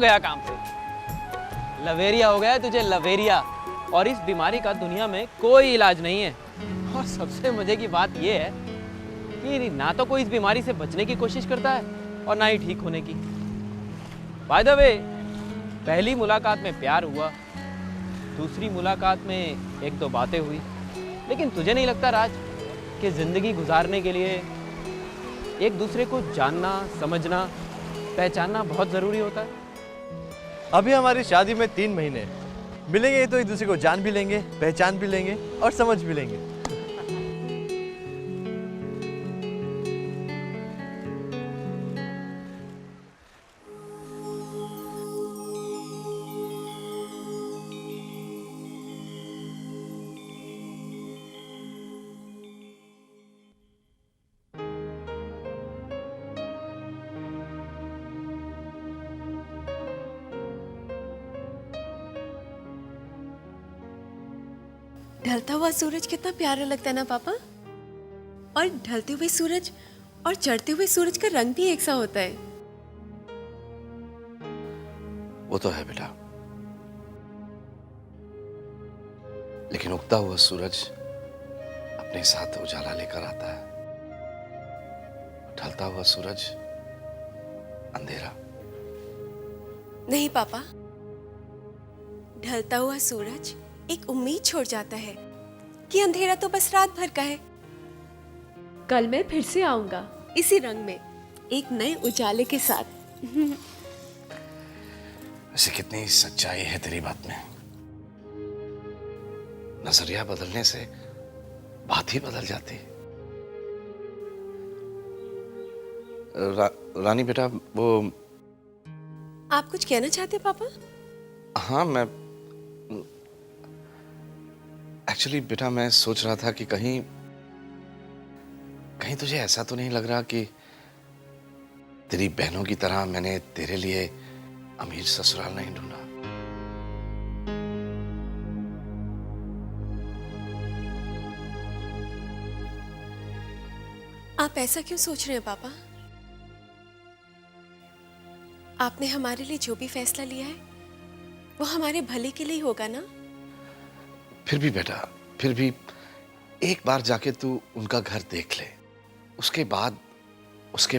Speaker 6: गया काम से, लवेरिया हो गया तुझे, लवेरिया। और इस बीमारी का दुनिया में कोई इलाज नहीं है। और सबसे मजे की बात यह है कि ना तो कोई इस बीमारी से बचने की कोशिश करता है और ना ही ठीक होने की। बाय द वे, पहली मुलाकात में प्यार हुआ, दूसरी मुलाकात में एक दो बातें हुई, लेकिन तुझे नहीं लगता राज कि जिंदगी गुजारने के लिए एक दूसरे को जानना, समझना, पहचानना बहुत ज़रूरी होता है?
Speaker 20: अभी हमारी शादी में 3 महीने मिलेंगे तो एक दूसरे को जान भी लेंगे, पहचान भी लेंगे और समझ भी लेंगे।
Speaker 19: ढलता हुआ सूरज कितना प्यारा लगता है ना पापा। और ढलते हुए सूरज और चढ़ते हुए सूरज का रंग भी एक सा होता है।
Speaker 5: वो तो है बेटा, लेकिन उगता हुआ सूरज अपने साथ उजाला लेकर आता है, ढलता हुआ सूरज अंधेरा।
Speaker 19: नहीं पापा, ढलता हुआ सूरज एक उम्मीद छोड़ जाता है कि अंधेरा तो बस रात भर का है। कल मैं फिर से आऊंगा इसी रंग में, एक नए उजाले के साथ।
Speaker 5: ऐसे कितनी सच्चाई है तेरी बात में। नजरिया बदलने से बात ही बदल जाती। रानी बेटा, वो
Speaker 19: आप कुछ कहना चाहते हैं पापा?
Speaker 5: हाँ, मैं एक्चुअली बेटा मैं सोच रहा था कि कहीं तुझे ऐसा तो नहीं लग रहा कि तेरी बहनों की तरह मैंने तेरे लिए अमीर ससुराल नहीं ढूंढा।
Speaker 19: आप ऐसा क्यों सोच रहे हैं पापा? आपने हमारे लिए जो भी फैसला लिया है वो हमारे भले के लिए ही होगा ना?
Speaker 5: फिर भी बेटा, फिर भी एक बार जाके तू उनका घर देख ले, उसके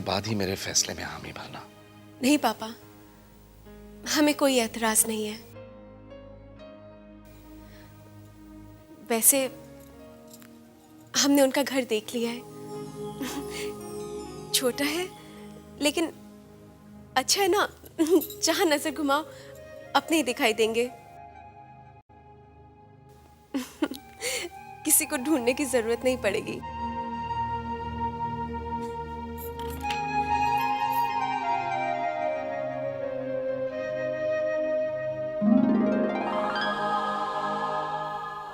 Speaker 5: बाद ही मेरे फैसले में हामी भरना।
Speaker 19: नहीं पापा, हमें कोई एतराज नहीं है। वैसे हमने उनका घर देख लिया है। छोटा है लेकिन अच्छा है ना, जहां नजर घुमाओ अपने ही दिखाई देंगे। किसी को ढूंढने की जरूरत नहीं पड़ेगी।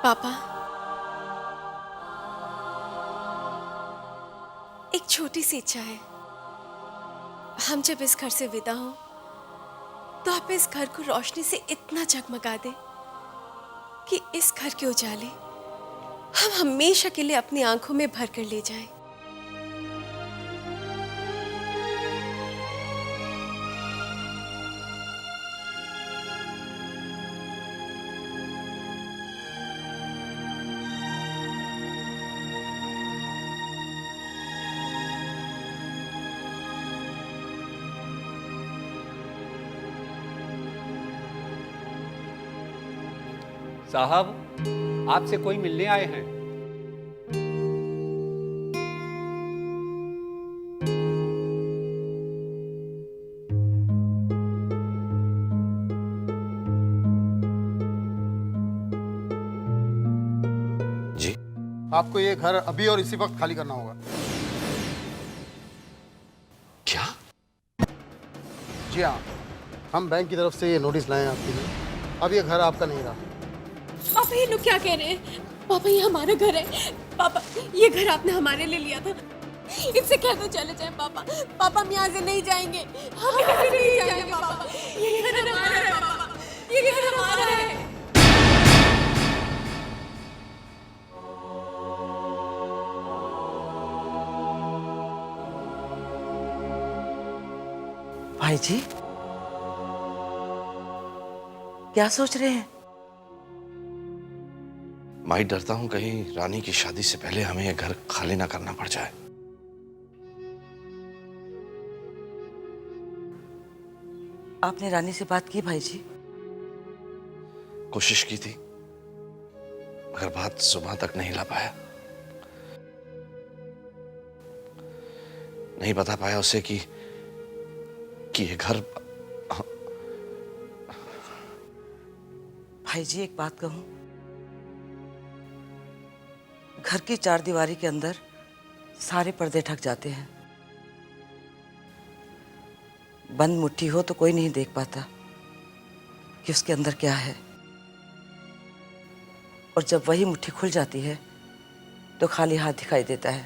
Speaker 19: पापा, एक छोटी सी इच्छा है। हम जब इस घर से विदा हो तो आप इस घर को रोशनी से इतना जगमगा दे कि इस घर के उजाले हम हमेशा के लिए अपनी आंखों में भर कर ले जाएं।
Speaker 21: साहब, आपसे कोई मिलने आए हैं।
Speaker 5: जी?
Speaker 12: आपको ये घर अभी और इसी वक्त खाली करना होगा।
Speaker 5: क्या?
Speaker 12: जी हाँ, हम बैंक की तरफ से ये नोटिस लाए हैं आपके लिए। अब ये घर आपका नहीं रहा।
Speaker 19: पापा, ये लोग क्या कह रहे हैं? पापा, ये हमारा घर है। पापा, ये घर आपने हमारे लिए लिया था। इनसे कह दो चले जाएं पापा। पापा, हम यहाँ से नहीं जाएंगे। हम यहाँ से नहीं जाएंगे पापा। ये घर हमारा है पापा। ये घर हमारा है।
Speaker 16: भाई जी, क्या सोच रहे हैं?
Speaker 5: माई, डरता हूं कहीं रानी की शादी से पहले हमें यह घर खाली ना करना पड़ जाए।
Speaker 16: आपने रानी से बात की भाई जी?
Speaker 5: कोशिश की थी, मगर बात जुबान तक नहीं ला पाया। नहीं बता पाया उसे कि ये घर।
Speaker 16: भाई जी एक बात कहूं, घर की चारदीवारी के अंदर सारे पर्दे ढक जाते हैं। बंद मुट्ठी हो तो कोई नहीं देख पाता कि उसके अंदर क्या है, और जब वही मुट्ठी खुल जाती है तो खाली हाथ दिखाई देता है।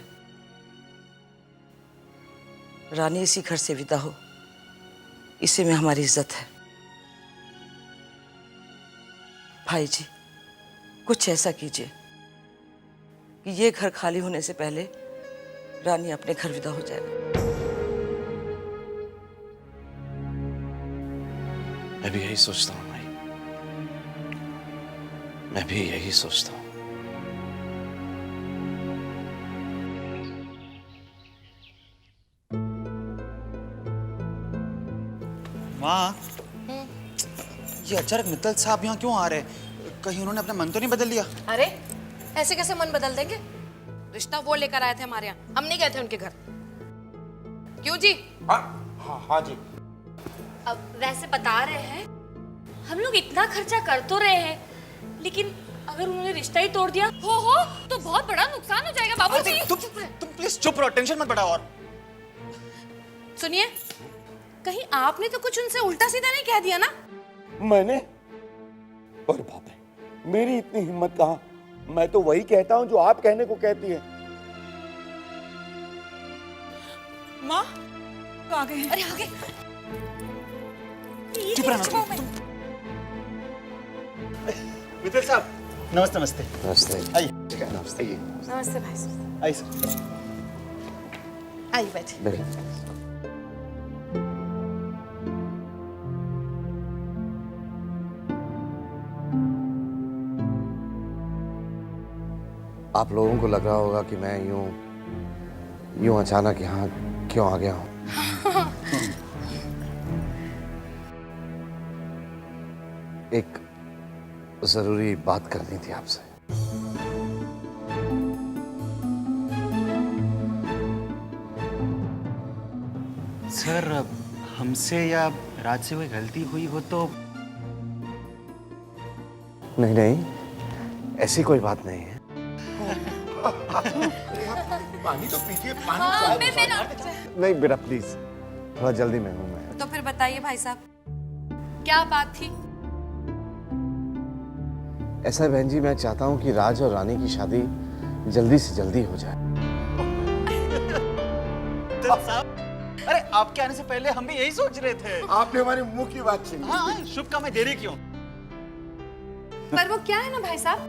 Speaker 16: रानी इसी घर से विदा हो, इसी में हमारी इज्जत है। भाई जी कुछ ऐसा कीजिए कि ये घर खाली होने से पहले रानी अपने घर विदा हो जाए।
Speaker 5: मैं भी यही सोचता हूँ माई, मैं भी यही सोचता हूँ।
Speaker 2: माँ, ये अचानक मित्तल साहब यहाँ क्यों आ रहे हैं? कहीं उन्होंने अपना मन तो नहीं बदल लिया?
Speaker 14: अरे ऐसे कैसे मन बदल देंगे? रिश्ता वो लेकर आए थे हमारे यहाँ, हम नहीं गए थे उनके घर। क्यों जी?
Speaker 3: हाँ जी।
Speaker 15: अब वैसे बता रहे हैं, हम लोग इतना खर्चा कर तो रहे हैं, लेकिन अगर उन्होंने रिश्ता ही तोड़ दिया हो तो बहुत बड़ा नुकसान हो जाएगा बाबूजी।
Speaker 2: तुम प्लीज चुप रहो, टेंशन मत बढ़ाओ। और
Speaker 14: सुनिए, कहीं आपने तो कुछ उनसे उल्टा सीधा नहीं कह दिया ना?
Speaker 3: मैंने? और बाप रे, मेरी इतनी हिम्मत कहाँ? मैं तो वही कहता हूँ जो आप कहने को कहती है।
Speaker 10: माँ तो आ गए हैं।
Speaker 15: अरे आ गए।
Speaker 2: चुप रहना। मित्तल साहब नमस्ते। नमस्ते
Speaker 5: नमस्ते।
Speaker 2: आइए।
Speaker 5: नमस्ते।
Speaker 14: नमस्ते भाई साहब।
Speaker 2: आइए सर।
Speaker 14: आइए बैठे।
Speaker 5: आप लोगों को लग रहा होगा कि मैं यूं अचानक यहाँ क्यों आ गया हूँ। एक जरूरी बात करनी थी आपसे।
Speaker 2: सर हमसे या राज से कोई गलती हुई हो तो?
Speaker 5: नहीं, ऐसी कोई बात नहीं है।
Speaker 3: पानी तो पीजिए,
Speaker 14: हाँ,
Speaker 5: नहीं बेटा प्लीज, थोड़ा जल्दी में हूँ मैं।
Speaker 14: तो फिर बताइए भाई साहब, क्या बात थी?
Speaker 5: ऐसा है बहन जी, मैं चाहता हूँ कि राज और रानी की शादी जल्दी से जल्दी हो जाए।
Speaker 2: अरे आपके आने से पहले हम भी यही सोच रहे थे।
Speaker 3: आपने हमारे मुंह की बात छीन ली।
Speaker 2: हाँ, शुभ काम में देरी क्यों?
Speaker 14: पर वो क्या है ना भाई साहब,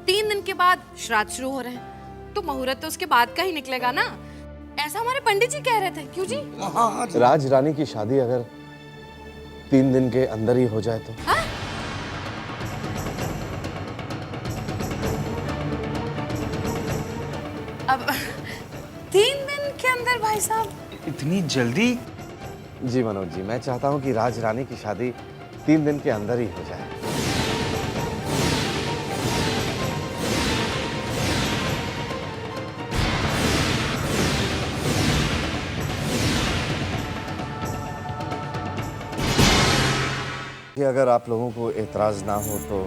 Speaker 14: 3 दिन के बाद श्राद्ध शुरू हो रहे हैं, तो मुहूर्त तो उसके बाद का ही निकलेगा ना। ऐसा हमारे पंडित जी कह रहे थे। क्यों जी?
Speaker 5: राज रानी की शादी अगर 3 दिन के अंदर ही हो जाए तो?
Speaker 14: हाँ? अब 3 दिन के अंदर भाई साहब?
Speaker 2: इतनी जल्दी?
Speaker 5: जी मनोज जी, मैं चाहता हूँ कि राज रानी की शादी 3 दिन के अंदर ही हो जाए। कि अगर आप लोगों को एतराज ना हो तो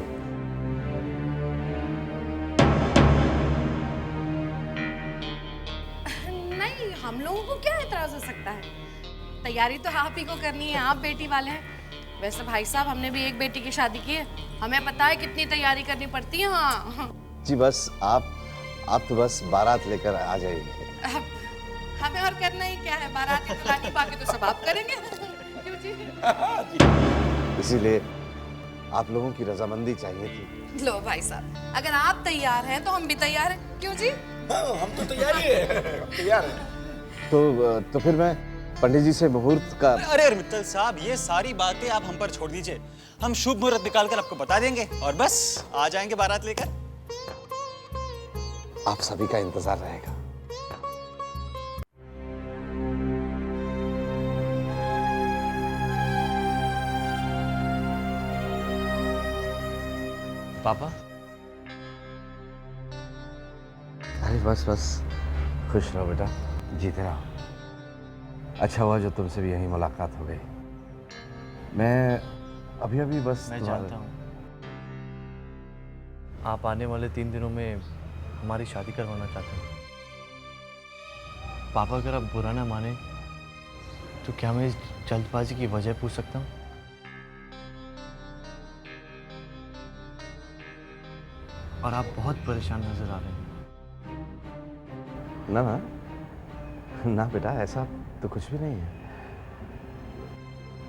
Speaker 14: नहीं, हम लोगों को क्या एतराज हो सकता है? तैयारी तो आप ही को करनी है, आप बेटी वाले हैं। वैसे भाई साहब, हमने भी एक बेटी की शादी की है, हमें पता है कितनी तैयारी करनी पड़ती है। हाँ
Speaker 5: जी, बस आप तो बस बारात लेकर आ जाइए।
Speaker 14: हमें और करना ही क्या है, बारात लानी, बाकी तो सब आप करेंगे। क्यों जी?
Speaker 5: इसीलिए आप लोगों की रजामंदी चाहिए थी।
Speaker 14: लो भाई साहब, अगर आप तैयार हैं तो हम भी तैयार हैं। क्यों जी?
Speaker 3: हम तो तैयार ही हैं। तैयार हैं।
Speaker 5: तो फिर मैं पंडित जी से मुहूर्त का।
Speaker 2: अरे मित्तल साहब, ये सारी बातें आप हम पर छोड़ दीजिए। हम शुभ मुहूर्त निकालकर आपको बता देंगे और बस आ जाएंगे बारात लेकर।
Speaker 5: आप सभी का इंतजार रहेगा।
Speaker 20: पापा?
Speaker 5: अरे बस बस, खुश रहो बेटा, जीते रहो। अच्छा हुआ जो तुमसे भी यही मुलाकात हो गई। मैं अभी बस
Speaker 20: मैं जानता हूँ आप आने वाले 3 दिनों में हमारी शादी करवाना चाहते हैं। पापा अगर आप बुरा ना माने तो क्या मैं इस जल्दबाजी की वजह पूछ सकता हूँ? और आप बहुत परेशान नजर आ रहे हैं।
Speaker 5: ना ना ना बेटा, ऐसा तो कुछ भी नहीं है।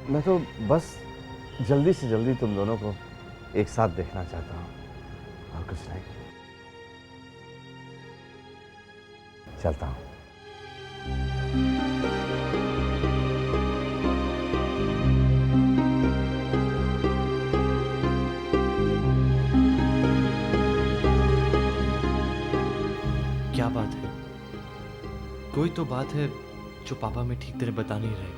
Speaker 5: मैं तो बस जल्दी से जल्दी तुम दोनों को एक साथ देखना चाहता हूँ, और कुछ नहीं। चलता हूँ।
Speaker 20: क्या बात है? कोई तो बात है जो पापा में ठीक तरह बता नहीं रहे।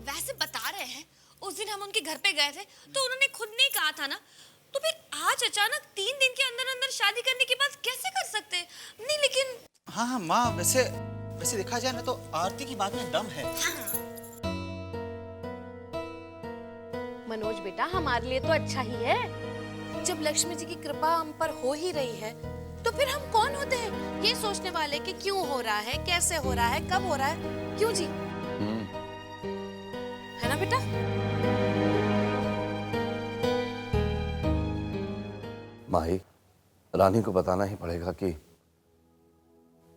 Speaker 14: वैसे बता रहे हैं, उस दिन हम उनके घर पे गए थे तो उन्होंने खुद नहीं कहा था ना, तो फिर आज अचानक 3 दिन के अंदर अंदर शादी करने की बात कैसे कर सकते हैं? नहीं लेकिन
Speaker 2: हाँ हाँ माँ, वैसे देखा जाए ना तो आरती की बात में दम है।
Speaker 14: मनोज बेटा, हमारे लिए तो अच्छा ही है। जब लक्ष्मी जी की कृपा हम पर हो ही रही है तो फिर हम कौन होते हैं ये सोचने वाले कि क्यों हो रहा है, कैसे हो रहा है, कब हो रहा है? क्यों जी? है ना बेटा?
Speaker 5: माही, रानी को बताना ही पड़ेगा कि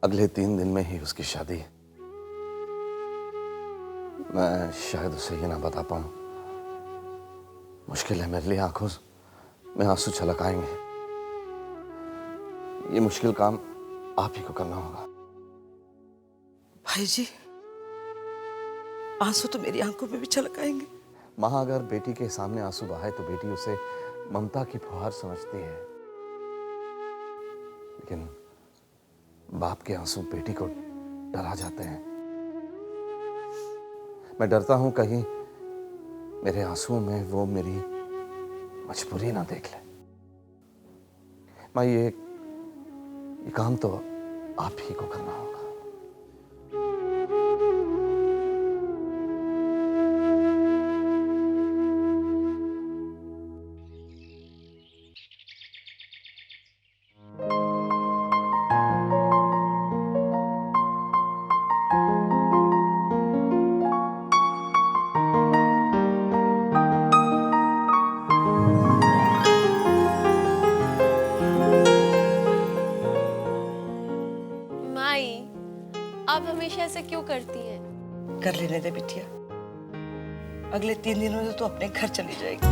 Speaker 5: अगले 3 दिन में ही उसकी शादी है। मैं शायद उसे ये ना बता पाऊं। मुश्किल है मेरे लिए, आंखों में आंसू छलक आएंगे। ये मुश्किल काम आप ही को करना होगा।
Speaker 16: भाई जी, आंसू तो मेरी आंखों में भी छलक आएंगे।
Speaker 5: माँ अगर बेटी के सामने आंसू बहाए तो बेटी उसे ममता की फुहार समझती है, लेकिन बाप के आंसू बेटी को डरा जाते हैं। मैं डरता हूं कहीं मेरे आंसुओं में वो मेरी मजबूरी ना देख ले। माँ, ये काम तो आप ही को करना होगा।
Speaker 14: आप हमेशा ऐसे क्यों करती हैं?
Speaker 16: कर लेने दे बिटिया, अगले 3 दिनों में तो अपने घर चली जाएगी।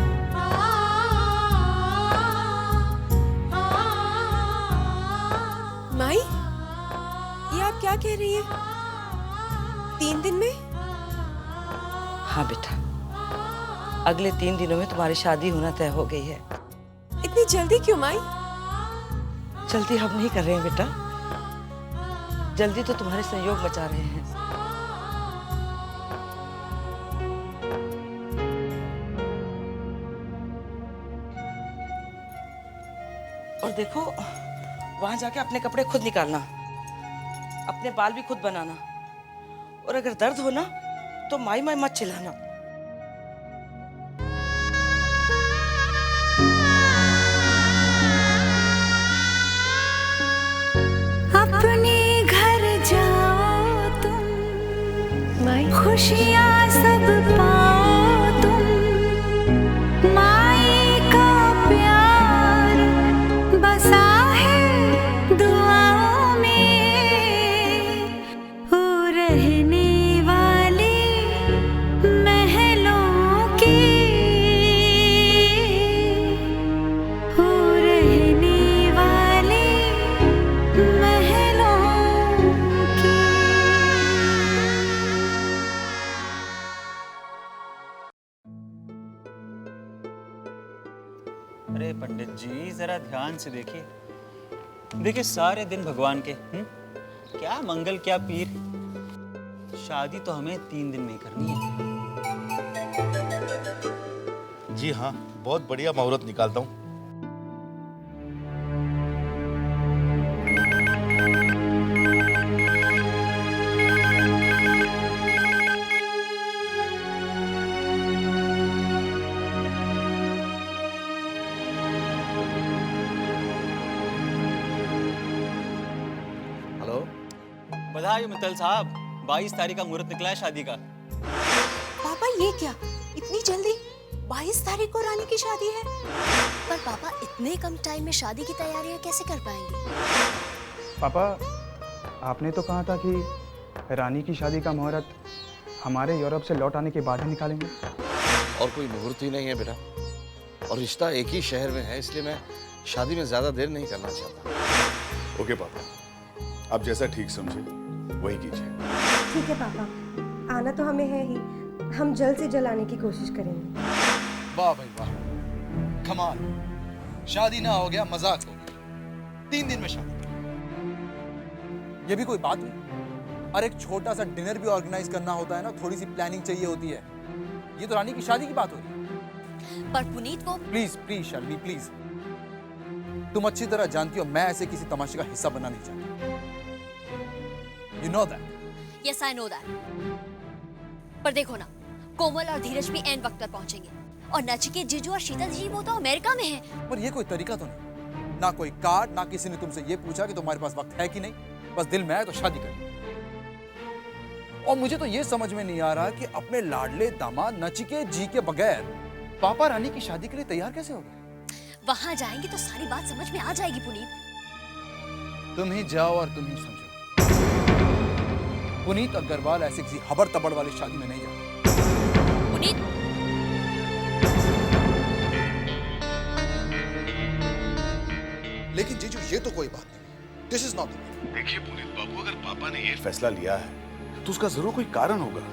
Speaker 19: माई, ये आप क्या कह रही हैं? 3 दिन में?
Speaker 16: हाँ बेटा, अगले 3 दिनों में तुम्हारी शादी होना तय हो गई है।
Speaker 19: इतनी जल्दी क्यों माई?
Speaker 16: जल्दी हम नहीं कर रहे हैं बेटा, जल्दी तो तुम्हारे संयोग बचा रहे हैं। और देखो, वहां जाके अपने कपड़े खुद निकालना, अपने बाल भी खुद बनाना, और अगर दर्द हो ना तो माई माई मत चिल्लाना।
Speaker 11: अपने घर जाओ तुम, खुशियाँ सब पाओ तुम, माई का प्यार बसा है दुआओं में, हो रहने वाले महलों की, हो रहने वाले महलों की।
Speaker 2: अरे पंडित जी, जरा ध्यान से देखिए। देखिए सारे दिन भगवान के, क्या मंगल क्या पीर। शादी तो हमें 3 दिन में करनी है।
Speaker 5: जी हाँ, बहुत बढ़िया मुहूर्त निकालता हूँ।
Speaker 2: हेलो, बधाई मित्तल साहब, 22 तारीख का मुहूर्त निकला है शादी का।
Speaker 19: पापा ये क्या, इतनी जल्दी? 22 तारीख को रानी की शादी है।
Speaker 13: पर पापा इतने कम टाइम में शादी की तैयारियां कैसे कर पाएंगे?
Speaker 21: पापा, आपने तो कहा था कि रानी की शादी का मुहूर्त हमारे यूरोप से लौट आने के बाद ही निकालेंगे।
Speaker 5: और कोई मुहूर्त ही नहीं है बेटा, और रिश्ता एक ही शहर में है, इसलिए मैं शादी में ज्यादा देर नहीं करना चाहता।
Speaker 17: ओके पापा, आप जैसा ठीक समझे वही कीजिए।
Speaker 23: ठीक है पापा, आना तो हमें है ही, हम जल्द से जल्द आने की कोशिश करेंगे।
Speaker 18: वाह भाई वाह, कमाल, शादी ना हो गया मजाक हो गया, 3 दिन में शादी।
Speaker 21: ये भी कोई बात हुई? और एक छोटा सा डिनर भी ऑर्गेनाइज करना होता है ना, थोड़ी सी प्लानिंग चाहिए होती है। ये तो रानी की शादी की बात हो रही है।
Speaker 13: पर पुनीत को
Speaker 21: प्लीज प्लीज शर्मी प्लीज, तुम अच्छी तरह जानती हो मैं ऐसे किसी तमाशे का हिस्सा बनना नहीं चाहता। You know that.
Speaker 13: Yes I know that. पर देखो ना, कोमल और धीरज भी एंड वक्त पर पहुंचेंगे, और नचिकेत, जीजू और शीतल जी वो तो अमेरिका में हैं।
Speaker 21: पर ये कोई तरीका तो नहीं, ना कोई कार्ड, ना किसी ने तुमसे ये पूछा कि तुम्हारे पास वक्त है कि नहीं, बस दिल में आए तो शादी कर। और मुझे तो ये समझ में नहीं आ रहा कि अपने लाडले दामाद नचिकेत जी के बगैर पापा रानी की शादी के लिए तैयार कैसे हो गए?
Speaker 13: वहां जाएंगे तो सारी बात समझ में आ जाएगी पुनीत।
Speaker 21: तुम ही जाओ और तुम ही समझो। पुनीत अग्रवाल ऐसे किसी हबर तबड़ वाली शादी में नहीं जाता।
Speaker 13: पुनीत,
Speaker 18: लेकिन जीजू ये तो कोई बात नहीं, this is not the way.
Speaker 17: देखिए पुनीत बाबू, अगर पापा ने ये फैसला लिया है तो उसका जरूर कोई कारण होगा।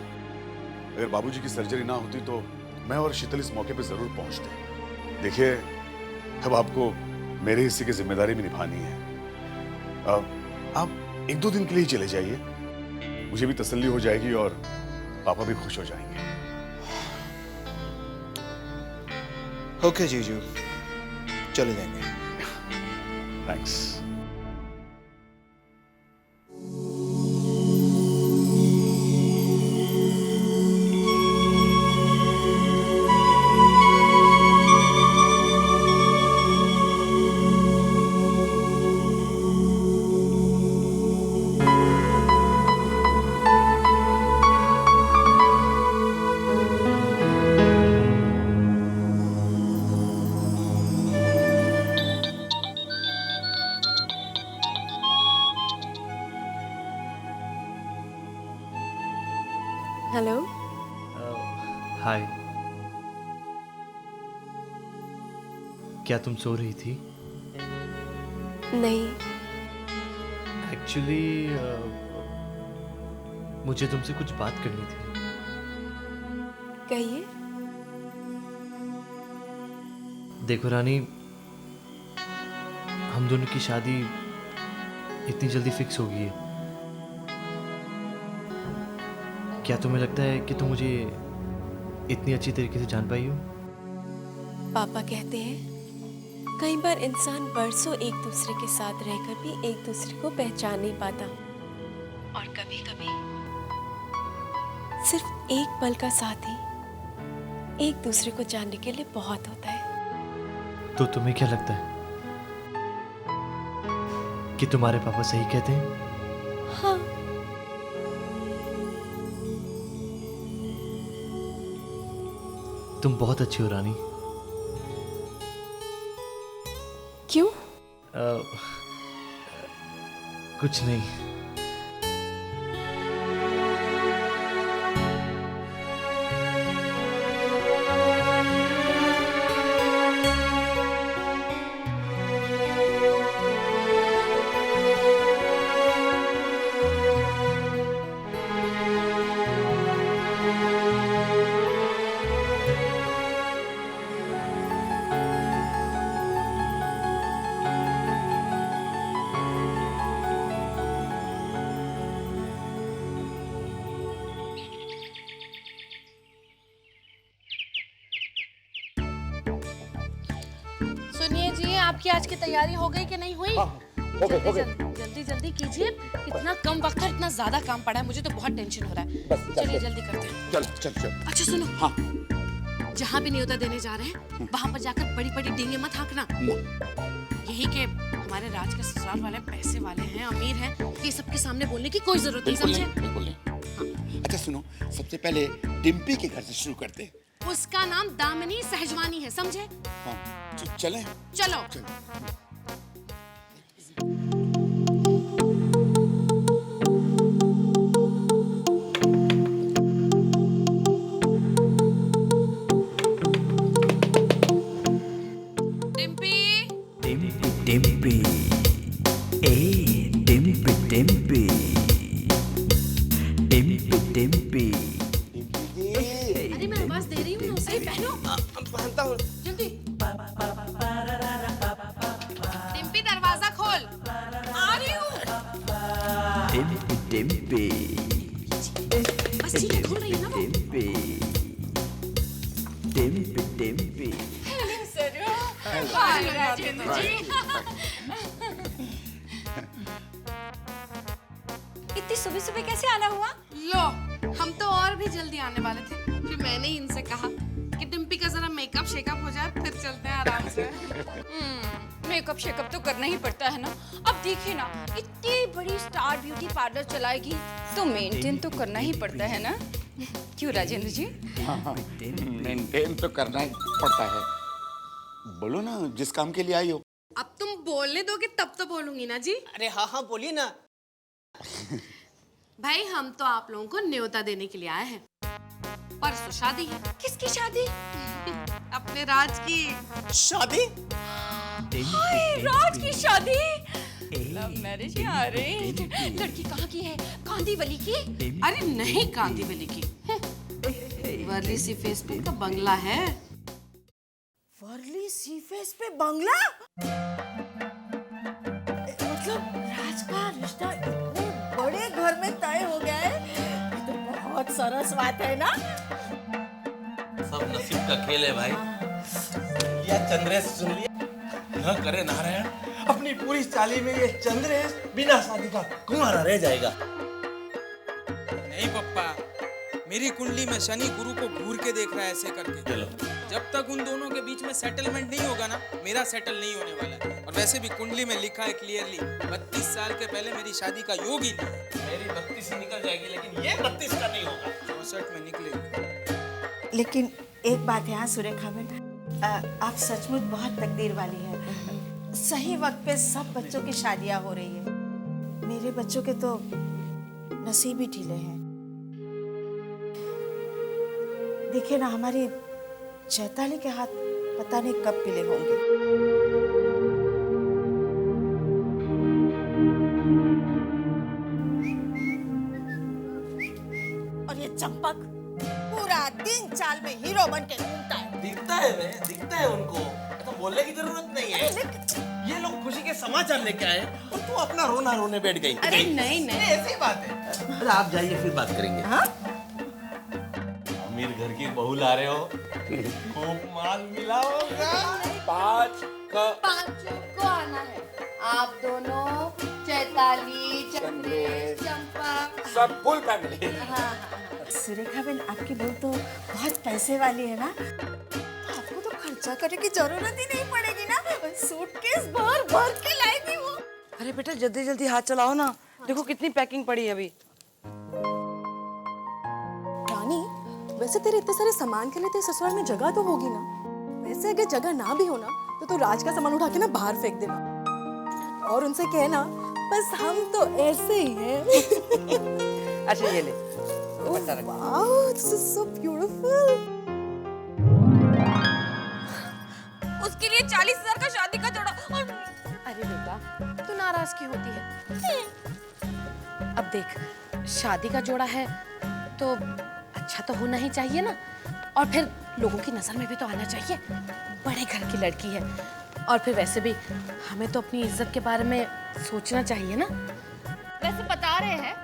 Speaker 17: अगर बाबूजी की सर्जरी ना होती तो मैं और शीतल इस मौके पे जरूर पहुंचते। देखिए, अब आपको मेरे हिस्से की जिम्मेदारी भी निभानी है। आप 1-2 दिन के लिए चले जाइए, मुझे भी तसल्ली हो जाएगी और पापा भी खुश हो जाएंगे।
Speaker 21: ओके जीजू, चले जाएंगे।
Speaker 17: थैंक्स।
Speaker 23: हेलो।
Speaker 20: हाय। क्या तुम सो रही थी?
Speaker 23: नहीं।
Speaker 20: एक्चुअली मुझे तुमसे कुछ बात करनी थी।
Speaker 23: कहिए।
Speaker 20: देखो रानी, हम दोनों की शादी इतनी जल्दी फिक्स हो गई है। क्या तुम्हें लगता है कि तुम मुझे इतनी अच्छी तरीके से जान पाई हो?
Speaker 23: पापा कहते हैं कई बार इंसान बरसों एक दूसरे के साथ रहकर भी एक दूसरे को पहचान नहीं पाता, और कभी कभी सिर्फ एक पल का साथ ही एक दूसरे को जानने के लिए बहुत होता है।
Speaker 20: तो तुम्हें क्या लगता है कि तुम्हारे पापा सही कहते हैं?
Speaker 23: हाँ।
Speaker 20: तुम बहुत अच्छी हो रानी।
Speaker 23: क्यों?
Speaker 20: कुछ नहीं।
Speaker 14: आपकी आज की तैयारी हो गई कि नहीं हुई?
Speaker 3: हो गए।
Speaker 14: जल्दी जल्दी कीजिए, इतना कम वक्त है, इतना ज्यादा काम पड़ा है, मुझे तो बहुत टेंशन हो रहा है। चलिए जल्दी करते हैं।
Speaker 3: चल।
Speaker 14: अच्छा सुनो,
Speaker 3: हाँ।
Speaker 14: जहाँ भी न्योता देने जा रहे हैं वहां पर जाकर बड़ी बड़ी डींगे मत हाँकना। यही के हमारे राज के ससुराल वाले पैसे वाले हैं, अमीर हैं, ये सबके सामने बोलने की कोई जरूरत नहीं, समझे?
Speaker 3: बिल्कुल नहीं। अच्छा सुनो, सबसे पहले डिम्पी के घर से शुरू करते हैं।
Speaker 14: उसका नाम दामिनी सहजवानी है, समझे?
Speaker 3: हाँ, चलें?
Speaker 14: चलो।
Speaker 7: डिम्पी, ए डिम्पी डिम्पी डिम्पी डिम्पी।
Speaker 14: अरे मैं आवाज दे रही हूँ ना उसे, पहनो।
Speaker 16: पहनता हूँ।
Speaker 14: जल्दी। डिम्पी दरवाजा खोल। आ रही हूँ।
Speaker 7: डिम्पी डिम्पी
Speaker 14: बस ठीक है, खोल रही है ना वो।
Speaker 7: डिम्पी डिम्पी डिम्पी।
Speaker 15: इतनी सुबह सुबह कैसे आना हुआ?
Speaker 14: लो, हम तो और भी जल्दी आने वाले थे, फिर मैंने ही इनसे कहा कि डिम्पी का जरा मेकअप शेकअप हो जाए, फिर चलते हैं आराम से।
Speaker 15: मेकअप शेकअप तो करना ही पड़ता है ना। अब देखिए ना, इतनी बड़ी स्टार ब्यूटी पार्लर चलाएगी तो मेंटेन तो करना ही पड़ता है ना। क्यों राजेंद्र जी?
Speaker 3: हाँ, मेंटेन तो करना ही पड़ता है। बोलो ना, जिस काम के लिए आई हो।
Speaker 14: अब तुम बोलने दोगे तब तो बोलूंगी ना जी।
Speaker 16: अरे हाँ बोलिए ना।
Speaker 14: भाई हम तो आप लोगों को न्योता देने के लिए आए हैं। परसों शादी है।
Speaker 15: किसकी शादी?
Speaker 14: अपने राज की
Speaker 16: शादी।
Speaker 15: हाय, राज की शादी। लव मैरिज आ रही। लड़की कहाँ की है? कांदीवली की?
Speaker 14: अरे नहीं, कांदीवली की। वर्ली सी फेस पे का बंगला है।
Speaker 16: वर्ली सीफेस पे बंगला? मतलब राज का रिश्ता इतने बड़े घर में तय हो गया है, ये तो बहुत सरस बात है ना।
Speaker 8: सब नसीब का खेल है भाई। या चंद्रेश सुन लिया, न करे नारायण, अपनी पूरी चाली में ये चंद्रेश बिना शादी का कुंवारा रह जाएगा।
Speaker 6: नहीं पप्पा, मेरी कुंडली में शनि गुरु को घूर के देख रहा है ऐसे करके।
Speaker 8: चलो,
Speaker 6: जब तक उन दोनों के बीच में सेटलमेंट नहीं होगा ना, मेरा सेटल नहीं होने वाला है। और वैसे भी कुंडली में लिखा है क्लियरली, 32 साल के पहले मेरी शादी का योग ही नहीं।
Speaker 8: मेरी 32 ही निकल जाएगी, लेकिन ये 32 का नहीं होगा।
Speaker 6: 64 में निकलेगी।
Speaker 16: लेकिन एक बात है, हाँ सुरेखा बहन, आप सचमुच बहुत तकदीर वाली हैं। सही वक्त पे सब बच्चों की शादियां हो रही है। मेरे बच्चों के तो नसीब ही ढीले हैं। देखिए ना, हमारी चैताली के हाथ पता नहीं कब पीले होंगे। और ये चंपक पूरा दिन चाल में हीरो बन के घूमता है।
Speaker 8: दिखता है उनको, तो बोलने की जरूरत नहीं है। ये लोग खुशी के समाचार लेके आए और तू अपना रोना रोने बैठ गई।
Speaker 14: अरे नहीं
Speaker 8: ऐसी बात है। अरे आप जाइए, फिर बात करेंगे।
Speaker 16: हाँ?
Speaker 8: अमीर घर की बहू ला रहे हो, खूब माल मिला होगा। 5
Speaker 14: पांचों को आना है। आप दोनों, चैताली, चंद्रेश, चंपा,
Speaker 3: सब फुल फैमिली।
Speaker 16: हाँ। सुरेखा बहन, आपकी बहू तो बहुत पैसे वाली है ना, आपको तो खर्चा करने की जरूरत ही नहीं पड़ेगी ना। सूटकेस भर भर के लाएगी वो।
Speaker 9: अरे बेटा जल्दी जल्दी हाथ चलाओ ना, देखो कितनी पैकिंग पड़ी है अभी।
Speaker 19: रानी, वैसे तेरे इतने सारे सामान के लिए तेरे ससुराल में जगह तो होगी ना। वैसे अगर जगह ना भी हो ना, तो राज का सामान उठा के ना बाहर फेंक देना और उनसे कहना बस हम तो ऐसे ही हैं।
Speaker 9: अच्छा ये ले।
Speaker 19: Wow, this is so beautiful.
Speaker 15: उसके लिए 40,000 का शादी का जोड़ा। और
Speaker 14: अरे बेटा, तू नाराज क्यों होती है? अब देख, शादी का जोड़ा है तो अच्छा तो होना ही चाहिए ना, और फिर लोगों की नजर में भी तो आना चाहिए। बड़े घर की लड़की है, और फिर वैसे भी हमें तो अपनी इज्जत के बारे में सोचना चाहिए ना।
Speaker 15: वैसे बता रहे हैं,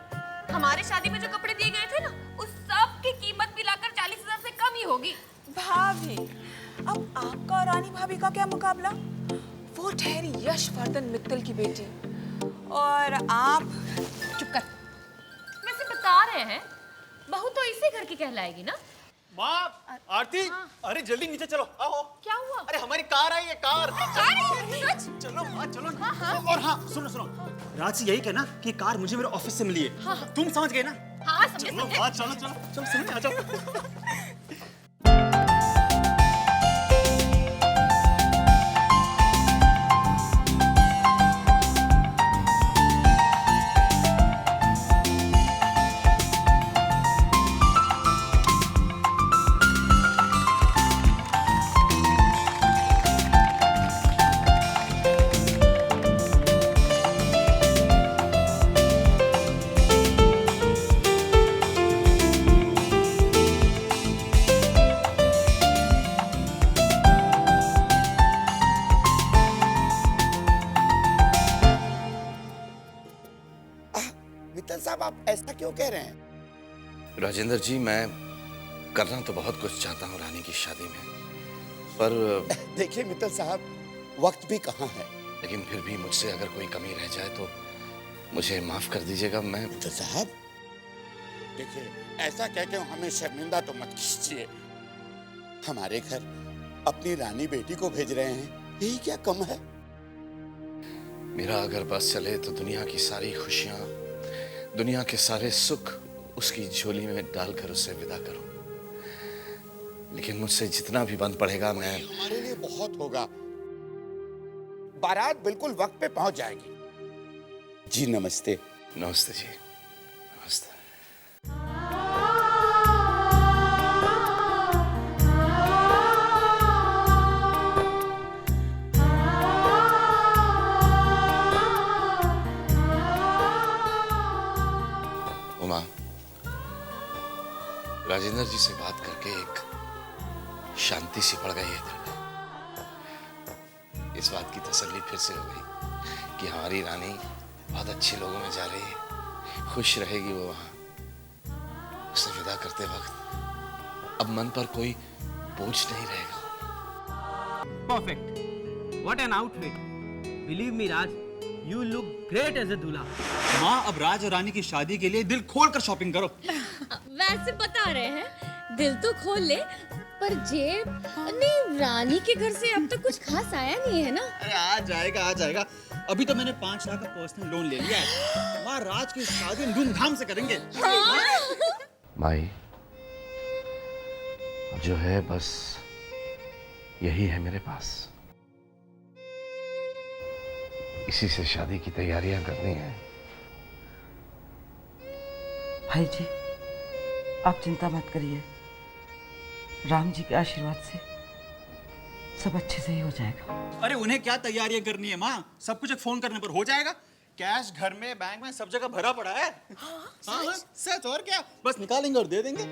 Speaker 15: हमारे शादी में जो कपड़े दिए गए थे ना, उस सब की कीमत मिलाकर 40,000 से कम ही होगी।
Speaker 10: भाभी, अब आपका और रानी भाभी का क्या मुकाबला? वो ठहरी यशवर्धन मित्तल की बेटी, और आप
Speaker 15: चुप कर। वैसे बता रहे हैं बहू तो इसी घर की कहलाएगी ना।
Speaker 2: माँ, आरती, अरे जल्दी नीचे चलो, आओ।
Speaker 15: क्या हुआ?
Speaker 2: अरे हमारी कार आई है, कार।
Speaker 15: सच?
Speaker 2: चलो माँ, चलो ना। और हाँ, सुनो सुनो, राज से यही कहना कि कार मुझे मेरे ऑफिस से मिली है। तुम समझ गए ना?
Speaker 15: हाँ, समझे।
Speaker 2: चलो माँ, चलो चलो चलो, सुनो, आ जाओ।
Speaker 3: मित्तल साहब, आप ऐसा क्यों कह रहे हैं?
Speaker 5: राजेंद्र जी, मैं करना तो बहुत कुछ चाहता हूँ रानी की शादी में, पर
Speaker 3: देखिए मित्तल साहब, वक्त भी कहाँ है।
Speaker 5: लेकिन फिर भी मुझसे अगर कोई कमी रह जाए तो मुझे माफ कर दीजिएगा। मैं
Speaker 3: मित्तल साहब, देखिए ऐसा कह के हमें शर्मिंदा तो मत कीजिए। हमारे घर अपनी रानी बेटी को भेज रहे हैं, यही क्या कम है?
Speaker 5: मेरा अगर बस चले तो दुनिया की सारी खुशियां, दुनिया के सारे सुख उसकी झोली में डालकर उसे विदा करूं। लेकिन मुझसे जितना भी बंद पड़ेगा मैं।
Speaker 3: हमारे लिए बहुत होगा। बारात बिल्कुल वक्त पे पहुंच जाएगी। जी नमस्ते।
Speaker 5: नमस्ते जी, नमस्ते। उमा, राजेंद्र जी से बात करके एक शांति सी पड़ गई है दिल में। इस बात की तसल्ली फिर से हो गई कि हमारी रानी बहुत अच्छे लोगों में जा रही है, खुश रहेगी वो वहां। उसे विदा करते वक्त अब मन पर कोई बोझ नहीं रहेगा।
Speaker 6: Perfect, what an outfit. Believe me Raj, you look great as a दूल्हा।
Speaker 2: माँ, अब राज और रानी की शादी के लिए दिल खोल कर शॉपिंग करो।
Speaker 15: वैसे बता रहे हैं दिल तो खोल ले, पर जेब नहीं। रानी के घर से अब तक कुछ खास आया नहीं है ना।
Speaker 2: अरे आ जाएगा, आ जाएगा। अभी तो मैंने 5 लाख का पर्सनल लोन ले लिया है। माँ, राज की शादी हम धूमधाम से करेंगे।
Speaker 5: माई, जो है बस यही है मेरे पास। इसी से शादी की तैयारियां करनी है।
Speaker 16: भाई जी, आप चिंता मत करिए। राम जी के आशीर्वाद से सब अच्छे से ही हो जाएगा।
Speaker 2: अरे उन्हें क्या तैयारियां करनी है माँ, सब कुछ एक फोन करने पर हो जाएगा। कैश घर में, बैंक में, सब जगह भरा पड़ा है। हाँ, सच। और क्या, बस निकालेंगे और दे देंगे।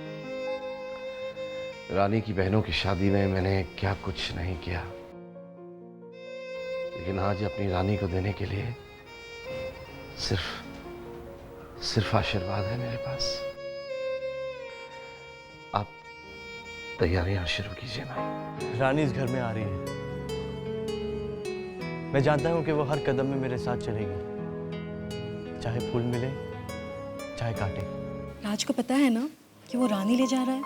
Speaker 5: रानी की बहनों की शादी में मैंने क्या कुछ नहीं किया, लेकिन आज अपनी रानी को देने के लिए सिर्फ आशीर्वाद है मेरे पास। आप तैयारियां शुरू कीजिए भाई।
Speaker 20: रानी इस घर में आ रही है। मैं जानता हूं कि वो हर कदम में मेरे साथ चलेगी, चाहे फूल मिले चाहे काटे।
Speaker 19: राज को पता है ना कि वो रानी ले जा रहा है,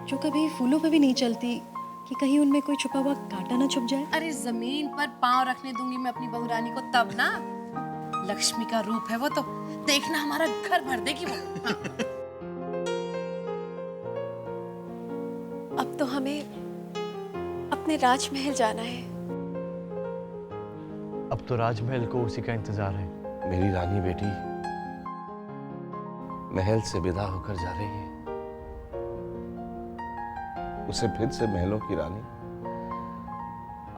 Speaker 19: जो कभी फूलों पे भी नहीं चलती, कि कहीं उनमें कोई छुपा हुआ कांटा ना छुप जाए।
Speaker 14: अरे जमीन पर पांव रखने दूंगी मैं अपनी बहू रानी को तब ना। लक्ष्मी का रूप है वो तो, देखना हमारा घर भर देगी वो। हाँ।
Speaker 23: अब तो हमें अपने राजमहल जाना है।
Speaker 20: अब तो राजमहल को उसी का इंतजार है।
Speaker 5: मेरी रानी बेटी महल से विदा होकर जा रही है। उसे फिर से महलों की रानी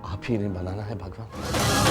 Speaker 5: आप ही ने बनाना है भगवान।